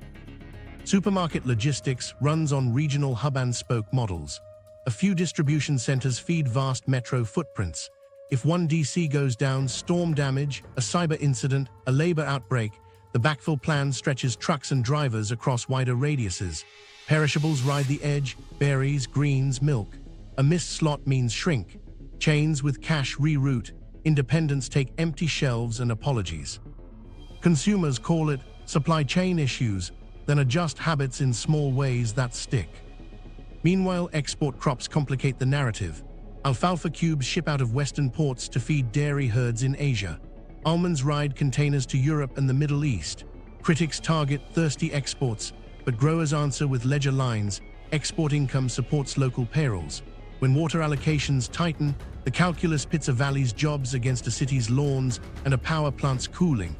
Supermarket logistics runs on regional hub-and-spoke models. A few distribution centers feed vast metro footprints. If one DC goes down, storm damage, a cyber incident, a labor outbreak, the backfill plan stretches trucks and drivers across wider radiuses. Perishables ride the edge, berries, greens, milk. A missed slot means shrink. Chains with cash reroute. Independents take empty shelves and apologies. Consumers call it supply chain issues, then adjust habits in small ways that stick. Meanwhile, export crops complicate the narrative. Alfalfa cubes ship out of Western ports to feed dairy herds in Asia. Almonds ride containers to Europe and the Middle East. Critics target thirsty exports, but growers answer with ledger lines. Export income supports local payrolls. When water allocations tighten, the calculus pits a valley's jobs against a city's lawns and a power plant's cooling.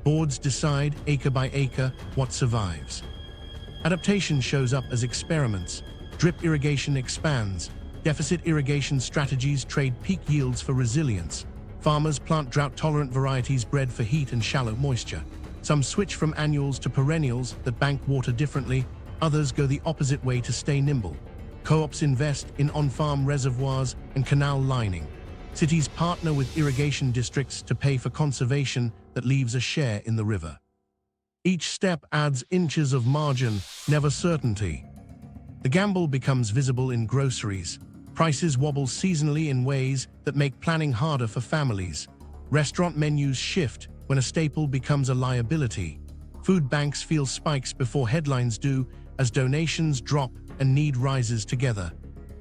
Boards decide, acre by acre, what survives. Adaptation shows up as experiments. Drip irrigation expands. Deficit irrigation strategies trade peak yields for resilience. Farmers plant drought-tolerant varieties bred for heat and shallow moisture. Some switch from annuals to perennials that bank water differently. Others go the opposite way to stay nimble. Co-ops invest in on-farm reservoirs and canal lining. Cities partner with irrigation districts to pay for conservation that leaves a share in the river. Each step adds inches of margin, never certainty. The gamble becomes visible in groceries. Prices wobble seasonally in ways that make planning harder for families. Restaurant menus shift when a staple becomes a liability. Food banks feel spikes before headlines do, as donations drop and need rises together.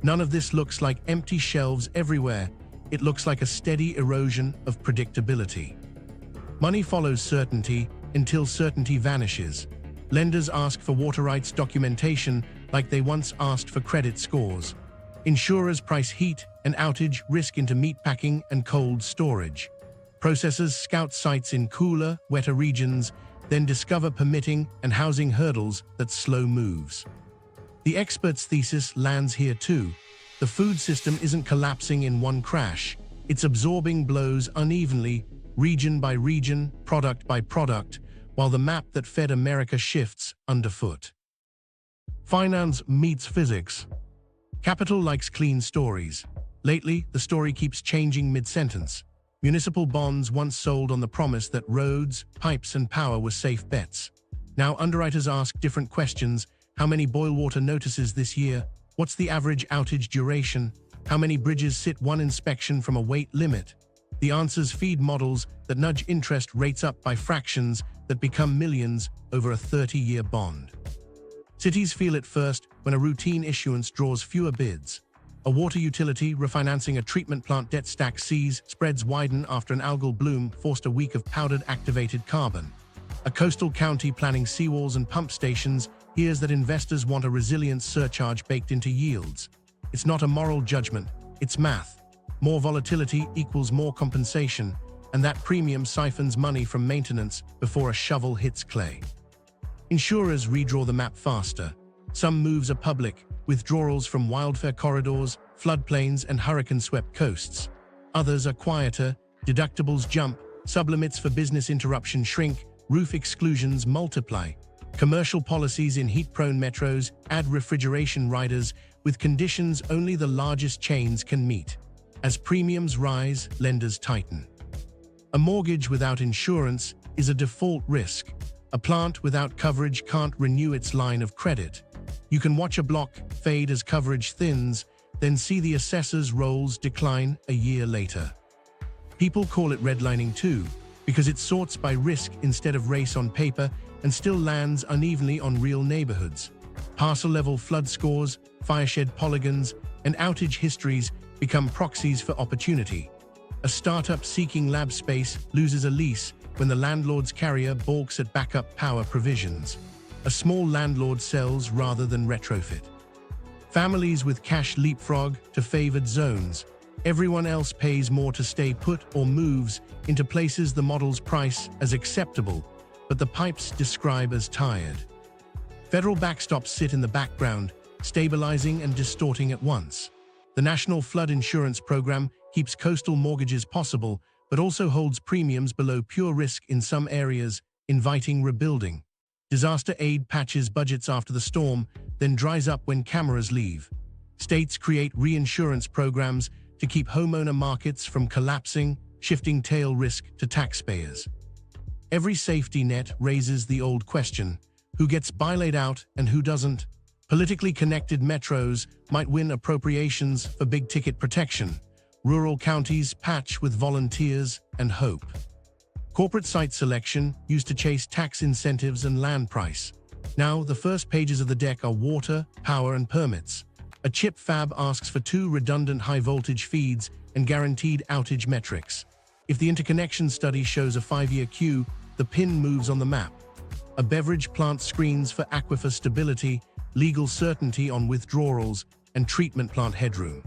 None of this looks like empty shelves everywhere. It looks like a steady erosion of predictability. Money follows certainty until certainty vanishes. Lenders ask for water rights documentation like they once asked for credit scores. Insurers price heat and outage risk into meatpacking and cold storage. Processors scout sites in cooler, wetter regions, then discover permitting and housing hurdles that slow moves. The expert's thesis lands here too. The food system isn't collapsing in one crash. It's absorbing blows unevenly, region by region, product by product, while the map that fed America shifts underfoot. Finance meets physics. Capital likes clean stories. Lately, the story keeps changing mid-sentence. Municipal bonds once sold on the promise that roads, pipes, and power were safe bets. Now underwriters ask different questions. How many boil water notices this year? What's the average outage duration? How many bridges sit one inspection from a weight limit? The answers feed models that nudge interest rates up by fractions that become millions over a 30-year bond. Cities feel it first when a routine issuance draws fewer bids. A water utility refinancing a treatment plant debt stack sees spreads widen after an algal bloom forced a week of powdered activated carbon. A coastal county planning seawalls and pump stations hears that investors want a resilience surcharge baked into yields. It's not a moral judgment, it's math. More volatility equals more compensation, and that premium siphons money from maintenance before a shovel hits clay. Insurers redraw the map faster. Some moves are public, withdrawals from wildfire corridors, floodplains, and hurricane-swept coasts. Others are quieter, Deductibles jump, sublimits for business interruption shrink, roof exclusions multiply. Commercial policies in heat-prone metros add refrigeration riders with conditions only the largest chains can meet. As premiums rise, lenders tighten. A mortgage without insurance is a default risk. A plant without coverage can't renew its line of credit. You can watch a block fade as coverage thins, then see the assessor's rolls decline a year later. People call it redlining too, because it sorts by risk instead of race on paper and still lands unevenly on real neighborhoods. Parcel-level flood scores, fireshed polygons, and outage histories become proxies for opportunity. A startup seeking lab space loses a lease when the landlord's carrier balks at backup power provisions. A small landlord sells rather than retrofit. Families with cash leapfrog to favored zones. Everyone else pays more to stay put or moves into places the models price as acceptable, but the pipes describe as tired. Federal backstops sit in the background, stabilizing and distorting at once. The National Flood Insurance Program keeps coastal mortgages possible, but also holds premiums below pure risk in some areas, inviting rebuilding. Disaster aid patches budgets after the storm, then dries up when cameras leave. States create reinsurance programs to keep homeowner markets from collapsing, shifting tail risk to taxpayers. Every safety net raises the old question: who gets bailout out and who doesn't? Politically connected metros might win appropriations for big-ticket protection. Rural counties patch with volunteers and hope. Corporate site selection used to chase tax incentives and land price. Now the first pages of the deck are water, power, and permits. A chip fab asks for 2 redundant high-voltage feeds and guaranteed outage metrics. If the interconnection study shows a 5-year queue, the pin moves on the map. A beverage plant screens for aquifer stability, legal certainty on withdrawals, and treatment plant headroom.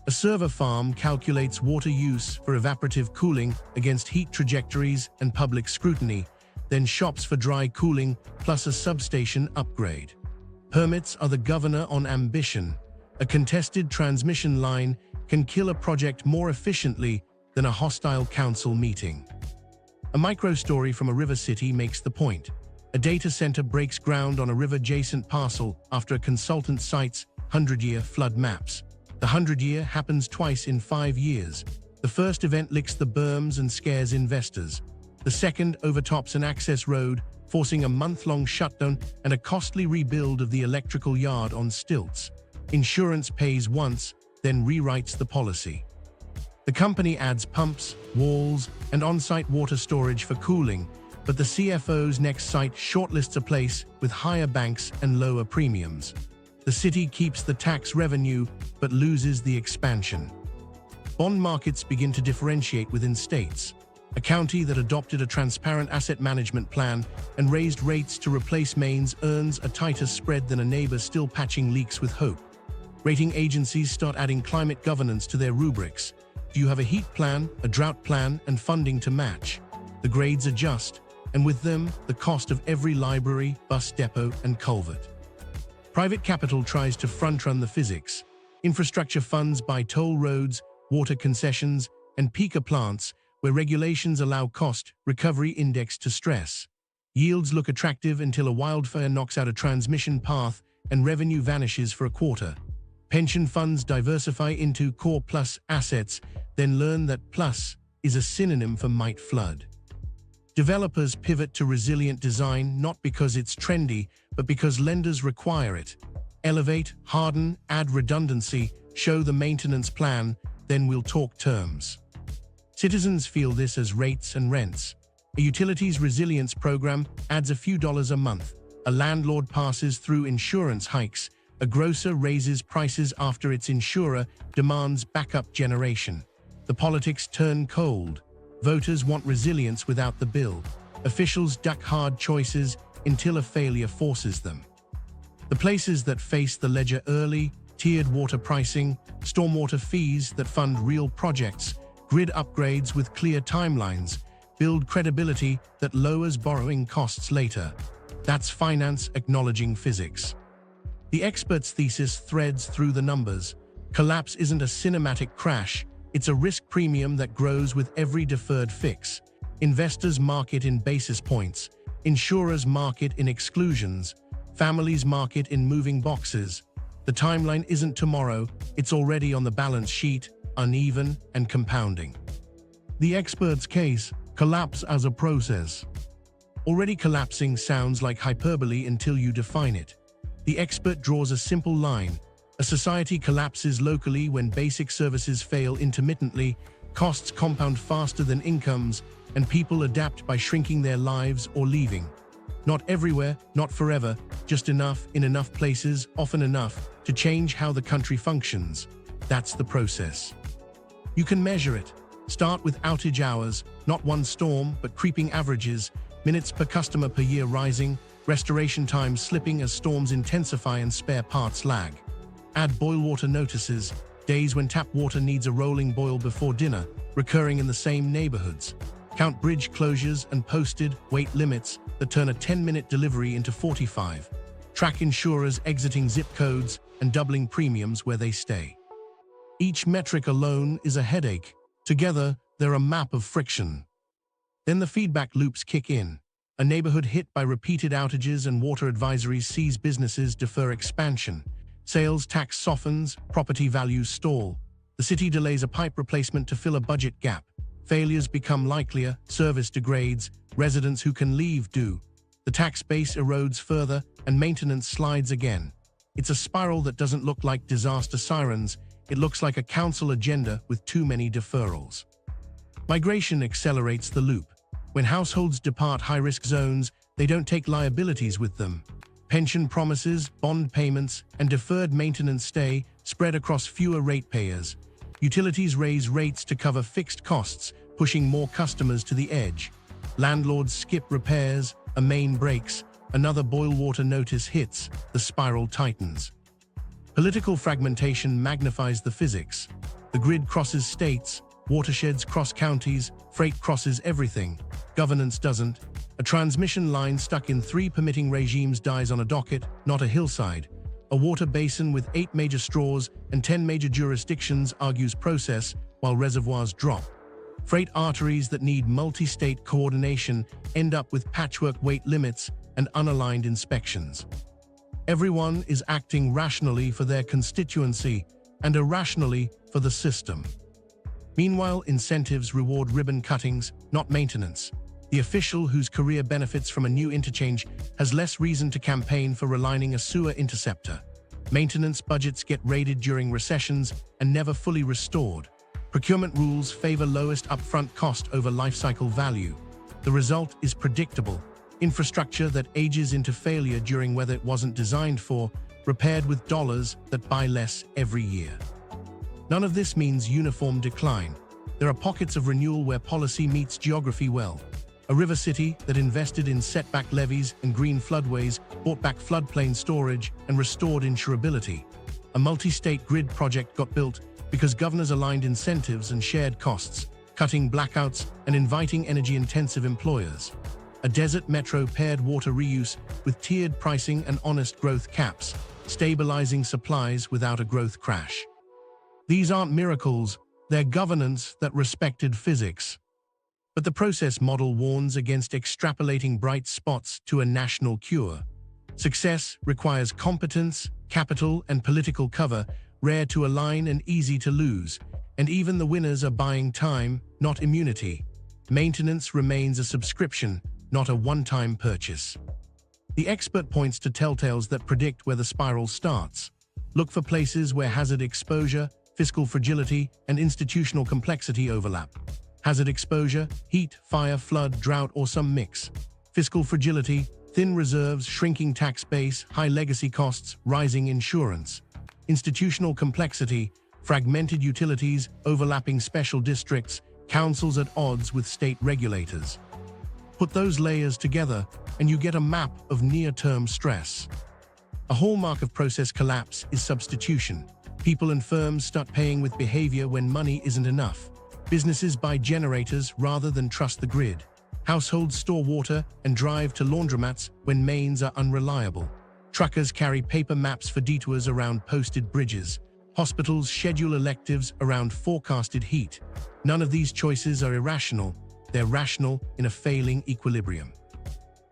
A server farm calculates water use for evaporative cooling against heat trajectories and public scrutiny, then shops for dry cooling plus a substation upgrade. Permits are the governor on ambition. A contested transmission line can kill a project more efficiently than a hostile council meeting. A micro-story from a river city makes the point. A data center breaks ground on a river-adjacent parcel after a consultant cites 100-year flood maps. The 100-year happens twice in 5 years. The first event licks the berms and scares investors. The second overtops an access road, forcing a month-long shutdown and a costly rebuild of the electrical yard on stilts. Insurance pays once, then rewrites the policy. The company adds pumps, walls, and on-site water storage for cooling, but the CFO's next site shortlists a place with higher banks and lower premiums. The city keeps the tax revenue, but loses the expansion. Bond markets begin to differentiate within states. A county that adopted a transparent asset management plan and raised rates to replace mains earns a tighter spread than a neighbor still patching leaks with hope. Rating agencies start adding climate governance to their rubrics. Do you have a heat plan, a drought plan, and funding to match? The grades adjust, and with them, the cost of every library, bus depot, and culvert. Private capital tries to front-run the physics. Infrastructure funds buy toll roads, water concessions, and peaker plants where regulations allow cost recovery indexed to stress. Yields look attractive until a wildfire knocks out a transmission path and revenue vanishes for a quarter. Pension funds diversify into core plus assets, then learn that plus is a synonym for might flood. Developers pivot to resilient design not because it's trendy, but because lenders require it. Elevate, harden, add redundancy, show the maintenance plan, then we'll talk terms. Citizens feel this as rates and rents. A utilities resilience program adds a few dollars a month. A landlord passes through insurance hikes. A grocer raises prices after its insurer demands backup generation. The politics turn cold. Voters want resilience without the bill. Officials duck hard choices until a failure forces them. The places that face the ledger early, tiered water pricing, stormwater fees that fund real projects, grid upgrades with clear timelines, build credibility that lowers borrowing costs later. That's finance acknowledging physics. The expert's thesis threads through the numbers. Collapse isn't a cinematic crash, It's a risk premium that grows with every deferred fix. Investors mark it in basis points, insurers mark it in exclusions, families mark it in moving boxes. The timeline isn't tomorrow, it's already on the balance sheet, uneven and compounding. The expert's case: collapse as a process. Already collapsing sounds like hyperbole until you define it. The expert draws a simple line. A society collapses locally when basic services fail intermittently, costs compound faster than incomes, and people adapt by shrinking their lives or leaving. Not everywhere, not forever, just enough in enough places, often enough, to change how the country functions. That's the process. You can measure it. Start with outage hours, not one storm, but creeping averages, minutes per customer per year rising, restoration time slipping as storms intensify and spare parts lag. Add boil water notices, days when tap water needs a rolling boil before dinner, recurring in the same neighborhoods. Count bridge closures and posted weight limits that turn a 10-minute delivery into 45. Track insurers exiting zip codes and doubling premiums where they stay. Each metric alone is a headache. Together, they're a map of friction. Then the feedback loops kick in. A neighborhood hit by repeated outages and water advisories sees businesses defer expansion. Sales tax softens, property values stall. The city delays a pipe replacement to fill a budget gap. Failures become likelier, service degrades, residents who can leave do. The tax base erodes further, and maintenance slides again. It's a spiral that doesn't look like disaster sirens, it looks like a council agenda with too many deferrals. Migration accelerates the loop. When households depart high-risk zones, they don't take liabilities with them. Pension promises, bond payments, and deferred maintenance stay spread across fewer ratepayers. Utilities raise rates to cover fixed costs, pushing more customers to the edge. Landlords skip repairs, a main breaks, another boil water notice hits, the spiral tightens. Political fragmentation magnifies the physics. The grid crosses states, watersheds cross counties, freight crosses everything. Governance doesn't. A transmission line stuck in 3 permitting regimes dies on a docket, not a hillside. A water basin with 8 major straws and 10 major jurisdictions argues process while reservoirs drop. Freight arteries that need multi-state coordination end up with patchwork weight limits and unaligned inspections. Everyone is acting rationally for their constituency and irrationally for the system. Meanwhile, incentives reward ribbon cuttings, not maintenance. The official whose career benefits from a new interchange has less reason to campaign for relining a sewer interceptor. Maintenance budgets get raided during recessions and never fully restored. Procurement rules favor lowest upfront cost over lifecycle value. The result is predictable. Infrastructure that ages into failure during weather it wasn't designed for, repaired with dollars that buy less every year. None of this means uniform decline. There are pockets of renewal where policy meets geography well. A river city that invested in setback levees and green floodways brought back floodplain storage and restored insurability. A multi-state grid project got built because governors aligned incentives and shared costs, cutting blackouts and inviting energy-intensive employers. A desert metro paired water reuse with tiered pricing and honest growth caps, stabilizing supplies without a growth crash. These aren't miracles, they're governance that respected physics. But the process model warns against extrapolating bright spots to a national cure. Success requires competence, capital, and political cover, rare to align and easy to lose. And even the winners are buying time, not immunity. Maintenance remains a subscription, not a one-time purchase. The expert points to telltales that predict where the spiral starts. Look for places where hazard exposure, fiscal fragility, and institutional complexity overlap. Hazard exposure, heat, fire, flood, drought, or some mix. Fiscal fragility, thin reserves, shrinking tax base, high legacy costs, rising insurance. Institutional complexity, fragmented utilities, overlapping special districts, councils at odds with state regulators. Put those layers together, and you get a map of near-term stress. A hallmark of process collapse is substitution. People and firms start paying with behavior when money isn't enough. Businesses buy generators rather than trust the grid. Households store water and drive to laundromats when mains are unreliable. Truckers carry paper maps for detours around posted bridges. Hospitals schedule electives around forecasted heat. None of these choices are irrational, they're rational in a failing equilibrium.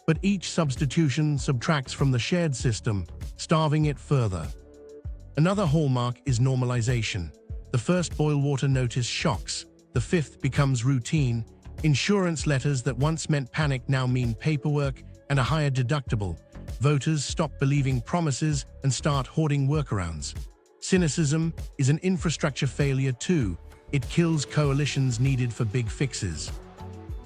But each substitution subtracts from the shared system, starving it further. Another hallmark is normalization. The first boil water notice shocks, the fifth becomes routine. Insurance letters that once meant panic now mean paperwork and a higher deductible. Voters stop believing promises and start hoarding workarounds. Cynicism is an infrastructure failure too. It kills coalitions needed for big fixes.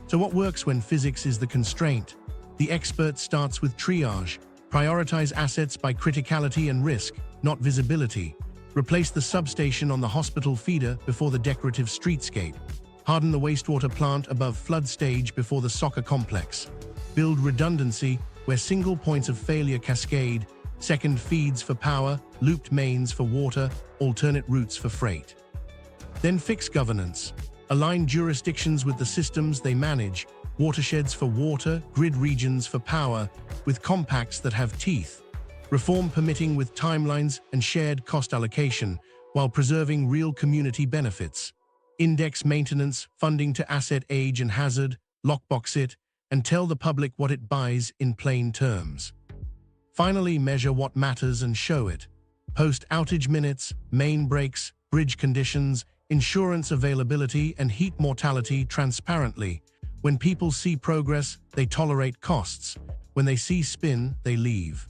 So what works when physics is the constraint? The expert starts with triage. Prioritize assets by criticality and risk, not visibility. Replace the substation on the hospital feeder before the decorative streetscape. Harden the wastewater plant above flood stage before the soccer complex. Build redundancy where single points of failure cascade, second feeds for power, looped mains for water, alternate routes for freight. Then fix governance. Align jurisdictions with the systems they manage, watersheds for water, grid regions for power, with compacts that have teeth. Reform permitting with timelines and shared cost allocation, while preserving real community benefits. Index maintenance, funding to asset age and hazard, lockbox it, and tell the public what it buys in plain terms. Finally, measure what matters and show it. Post outage minutes, main breaks, bridge conditions, insurance availability, and heat mortality transparently. When people see progress, they tolerate costs. When they see spin, they leave.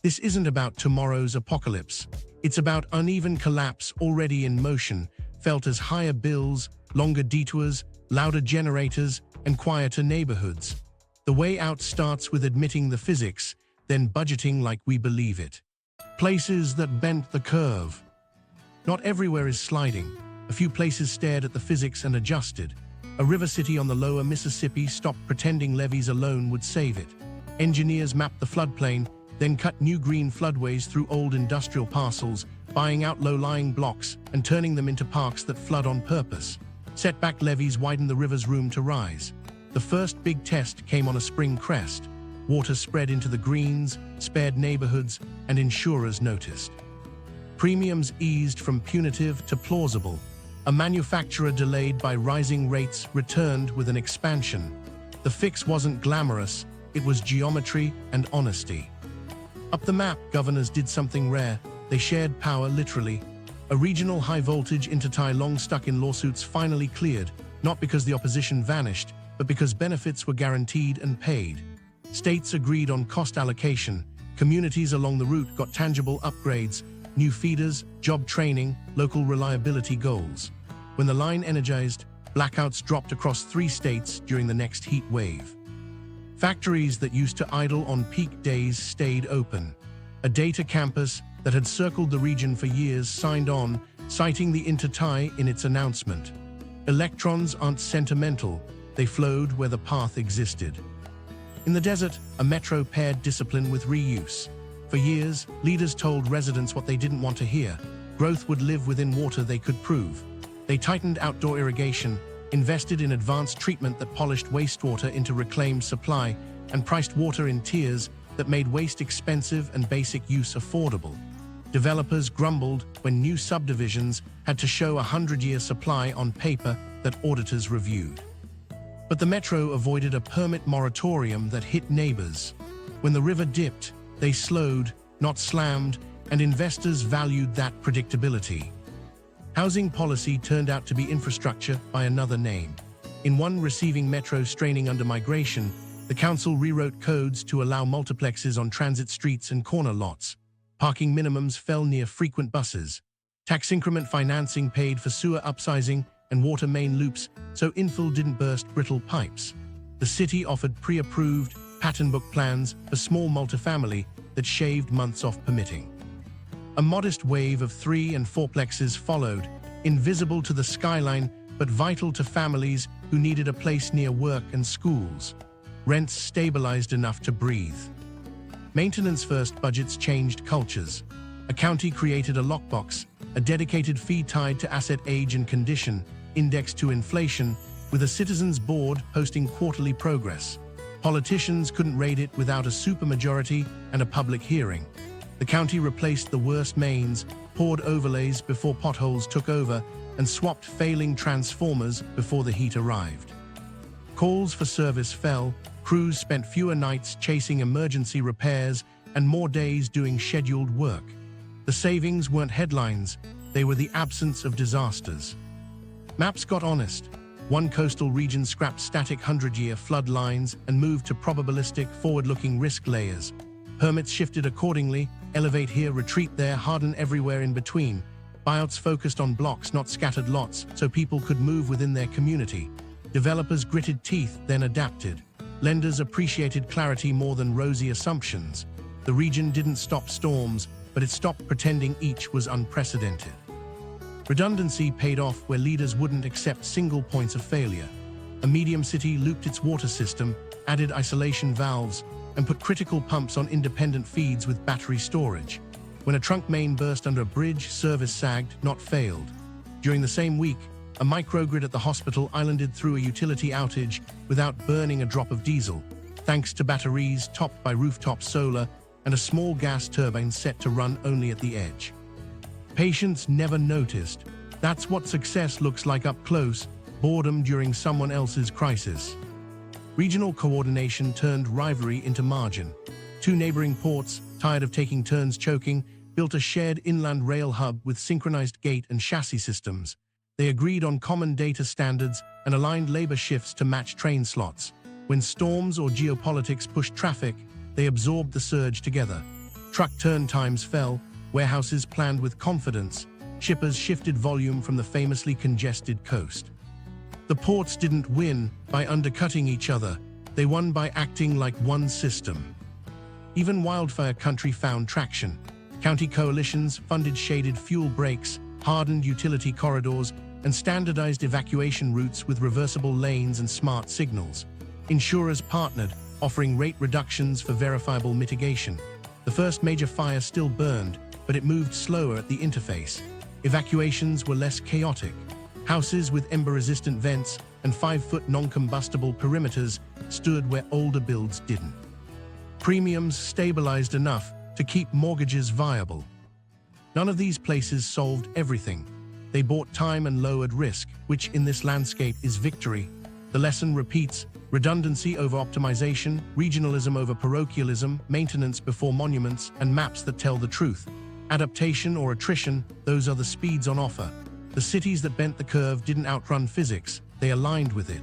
This isn't about tomorrow's apocalypse. It's about uneven collapse already in motion, felt as higher bills, longer detours, louder generators, and quieter neighborhoods. The way out starts with admitting the physics, then budgeting like we believe it. Places that bent the curve. Not everywhere is sliding. A few places stared at the physics and adjusted. A river city on the lower Mississippi stopped pretending levees alone would save it. Engineers mapped the floodplain, then cut new green floodways through old industrial parcels, buying out low-lying blocks and turning them into parks that flood on purpose. Setback levees widened the river's room to rise. The first big test came on a spring crest. Water spread into the greens, spared neighborhoods, and insurers noticed. Premiums eased from punitive to plausible. A manufacturer delayed by rising rates returned with an expansion. The fix wasn't glamorous, it was geometry and honesty. Up the map, governors did something rare. They shared power literally. A regional high-voltage intertie long stuck in lawsuits finally cleared, not because the opposition vanished, but because benefits were guaranteed and paid. States agreed on cost allocation. Communities along the route got tangible upgrades, new feeders, job training, local reliability goals. When the line energized, blackouts dropped across 3 states during the next heat wave. Factories that used to idle on peak days stayed open. A data campus that had circled the region for years signed on, citing the intertie in its announcement. Electrons aren't sentimental, they flowed where the path existed. In the desert, a metro paired discipline with reuse. For years, leaders told residents what they didn't want to hear. Growth would live within water they could prove. They tightened outdoor irrigation, invested in advanced treatment that polished wastewater into reclaimed supply, and priced water in tiers that made waste expensive and basic use affordable. Developers grumbled when new subdivisions had to show a 100-year supply on paper that auditors reviewed. But the metro avoided a permit moratorium that hit neighbors. When the river dipped, they slowed, not slammed, and investors valued that predictability. Housing policy turned out to be infrastructure by another name. In one receiving metro straining under migration, the council rewrote codes to allow multiplexes on transit streets and corner lots. Parking minimums fell near frequent buses. Tax increment financing paid for sewer upsizing and water main loops so infill didn't burst brittle pipes. The city offered pre-approved, pattern book plans for small multifamily that shaved months off permitting. A modest wave of 3- and 4-plexes followed, invisible to the skyline but vital to families who needed a place near work and schools. Rents stabilized enough to breathe. Maintenance-first budgets changed cultures. A county created a lockbox, a dedicated fee tied to asset age and condition, indexed to inflation, with a citizens' board posting quarterly progress. Politicians couldn't raid it without a supermajority and a public hearing. The county replaced the worst mains, poured overlays before potholes took over, and swapped failing transformers before the heat arrived. Calls for service fell, crews spent fewer nights chasing emergency repairs and more days doing scheduled work. The savings weren't headlines, they were the absence of disasters. Maps got honest. One coastal region scrapped static 100-year flood lines and moved to probabilistic, forward-looking risk layers. Permits shifted accordingly, elevate here, retreat there, harden everywhere in between. Buyouts focused on blocks, not scattered lots, so people could move within their community. Developers gritted teeth, then adapted. Lenders appreciated clarity more than rosy assumptions. The region didn't stop storms, but it stopped pretending each was unprecedented. Redundancy paid off where leaders wouldn't accept single points of failure. A medium city looped its water system, added isolation valves, and put critical pumps on independent feeds with battery storage. When a trunk main burst under a bridge, service sagged, not failed. During the same week, a microgrid at the hospital islanded through a utility outage without burning a drop of diesel, thanks to batteries topped by rooftop solar and a small gas turbine set to run only at the edge. Patients never noticed. That's what success looks like up close, boredom during someone else's crisis. Regional coordination turned rivalry into margin. Two neighboring ports, tired of taking turns choking, built a shared inland rail hub with synchronized gate and chassis systems. They agreed on common data standards and aligned labor shifts to match train slots. When storms or geopolitics pushed traffic, they absorbed the surge together. Truck turn times fell, warehouses planned with confidence, shippers shifted volume from the famously congested coast. The ports didn't win by undercutting each other, they won by acting like one system. Even wildfire country found traction. County coalitions funded shaded fuel breaks, hardened utility corridors, and standardized evacuation routes with reversible lanes and smart signals. Insurers partnered, offering rate reductions for verifiable mitigation. The first major fire still burned, but it moved slower at the interface. Evacuations were less chaotic. Houses with ember-resistant vents and 5-foot non-combustible perimeters stood where older builds didn't. Premiums stabilized enough to keep mortgages viable. None of these places solved everything. They bought time and lowered risk, which in this landscape is victory. The lesson repeats: redundancy over optimization, regionalism over parochialism, maintenance before monuments, and maps that tell the truth. Adaptation or attrition, those are the speeds on offer. The cities that bent the curve didn't outrun physics, they aligned with it.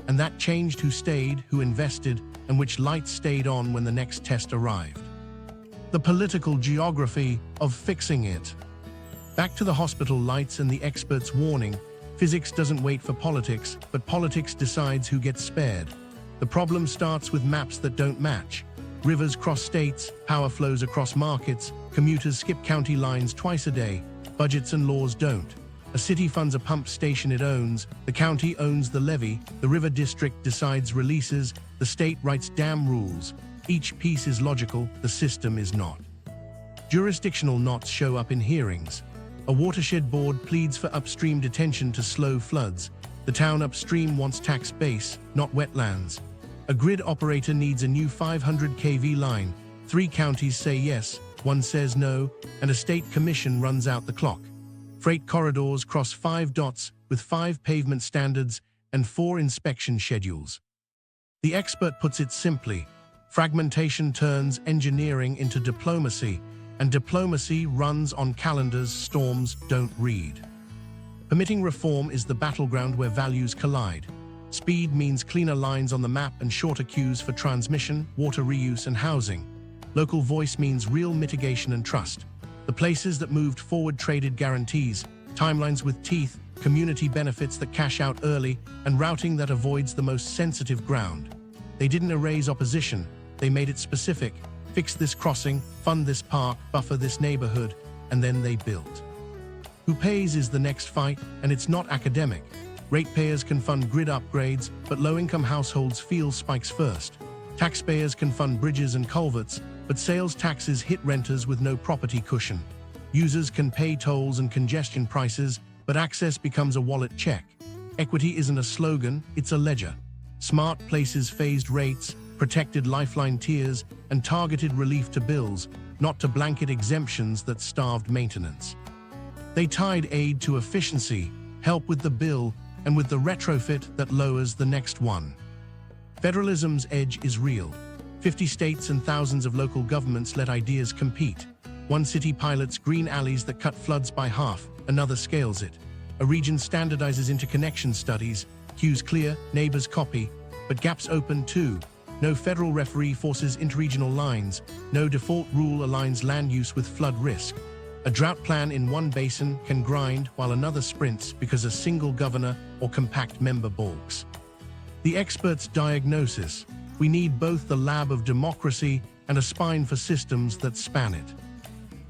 And that changed who stayed, who invested, and which lights stayed on when the next test arrived. The political geography of fixing it. Back to the hospital lights and the experts' warning: physics doesn't wait for politics, but politics decides who gets spared. The problem starts with maps that don't match. Rivers cross states, power flows across markets, commuters skip county lines twice a day, budgets and laws don't. A city funds a pump station it owns, the county owns the levee, the river district decides releases, the state writes dam rules. Each piece is logical, the system is not. Jurisdictional knots show up in hearings. A watershed board pleads for upstream detention to slow floods. The town upstream wants tax base, not wetlands. A grid operator needs a new 500 kV line. 3 counties say yes, 1 says no, and a state commission runs out the clock. Freight corridors cross 5 dots with 5 pavement standards and 4 inspection schedules. The expert puts it simply: fragmentation turns engineering into diplomacy, and diplomacy runs on calendars storms don't read. Permitting reform is the battleground where values collide. Speed means cleaner lines on the map and shorter queues for transmission, water reuse, and housing. Local voice means real mitigation and trust. The places that moved forward traded guarantees, timelines with teeth, community benefits that cash out early, and routing that avoids the most sensitive ground. They didn't erase opposition, they made it specific. Fix this crossing, fund this park, buffer this neighborhood, and then they built. Who pays is the next fight, and it's not academic. Ratepayers can fund grid upgrades, but low-income households feel spikes first. Taxpayers can fund bridges and culverts, but sales taxes hit renters with no property cushion. Users can pay tolls and congestion prices, but access becomes a wallet check. Equity isn't a slogan, it's a ledger. Smart places phased rates, protected lifeline tiers, and targeted relief to bills, not to blanket exemptions that starved maintenance. They tied aid to efficiency, help with the bill, and with the retrofit that lowers the next one. Federalism's edge is real. 50 states and thousands of local governments let ideas compete. One city pilots green alleys that cut floods by half, another scales it. A region standardizes interconnection studies, cues clear, neighbors copy, but gaps open too. No federal referee forces interregional lines, no default rule aligns land use with flood risk. A drought plan in one basin can grind while another sprints because a single governor or compact member balks. The expert's diagnosis: we need both the lab of democracy and a spine for systems that span it.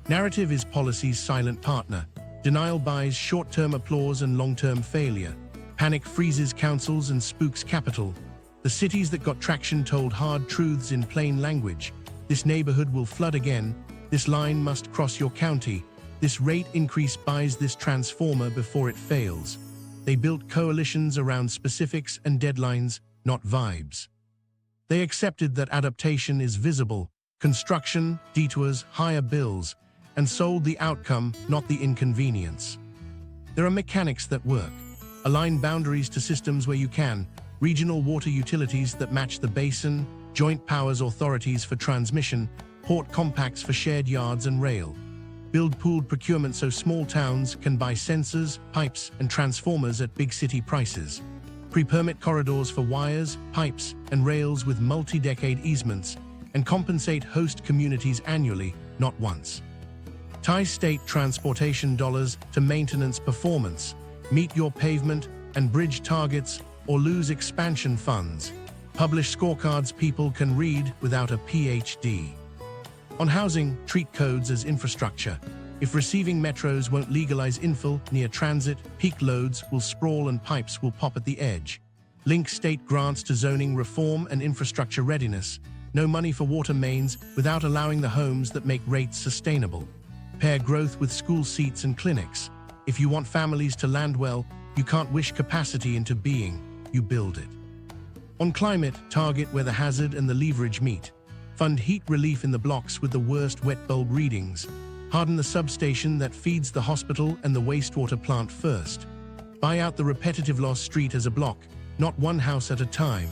Narrative is policy's silent partner. Denial buys short-term applause and long-term failure. Panic freezes councils and spooks capital. The cities that got traction told hard truths in plain language. This neighborhood will flood again. This line must cross your county. This rate increase buys this transformer before it fails. They built coalitions around specifics and deadlines, not vibes. They accepted that adaptation is visible, construction, detours, higher bills, and sold the outcome, not the inconvenience. There are mechanics that work. Align boundaries to systems where you can, regional water utilities that match the basin, joint powers authorities for transmission, port compacts for shared yards and rail. Build pooled procurement so small towns can buy sensors, pipes, and transformers at big city prices. Pre-permit corridors for wires, pipes, and rails with multi-decade easements, and compensate host communities annually, not once. Tie state transportation dollars to maintenance performance. Meet your pavement and bridge targets or lose expansion funds. Publish scorecards people can read without a PhD. On housing, treat codes as infrastructure. If receiving metros won't legalize infill near transit, peak loads will sprawl and pipes will pop at the edge. Link state grants to zoning reform and infrastructure readiness. No money for water mains without allowing the homes that make rates sustainable. Pair growth with school seats and clinics. If you want families to land well, you can't wish capacity into being, you build it. On climate, target where the hazard and the leverage meet. Fund heat relief in the blocks with the worst wet bulb readings. Harden the substation that feeds the hospital and the wastewater plant first. Buy out the repetitive loss street as a block, not one house at a time.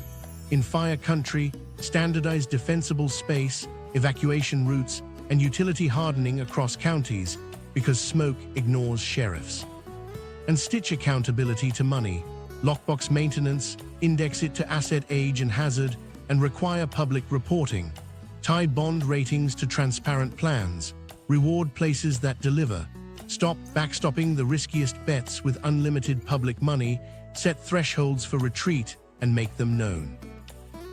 In fire country, standardize defensible space, evacuation routes, and utility hardening across counties, because smoke ignores sheriffs. And stitch accountability to money. Lockbox maintenance, index it to asset age and hazard, and require public reporting. Tie bond ratings to transparent plans. Reward places that deliver. Stop backstopping the riskiest bets with unlimited public money. Set thresholds for retreat and make them known.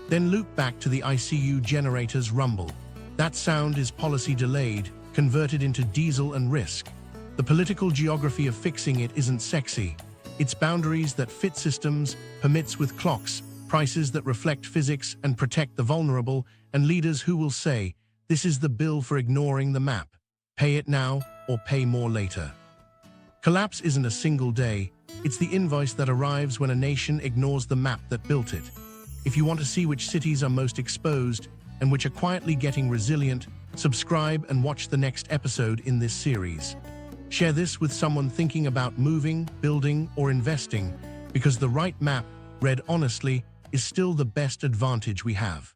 Then loop back to the ICU generator's rumble. That sound is policy delayed, converted into diesel and risk. The political geography of fixing it isn't sexy. It's boundaries that fit systems, permits with clocks, prices that reflect physics and protect the vulnerable, and leaders who will say, this is the bill for ignoring the map. Pay it now or pay more later. Collapse isn't a single day. It's the invoice that arrives when a nation ignores the map that built it. If you want to see which cities are most exposed and which are quietly getting resilient, subscribe and watch the next episode in this series. Share this with someone thinking about moving, building, or investing, because the right map, read honestly, is still the best advantage we have.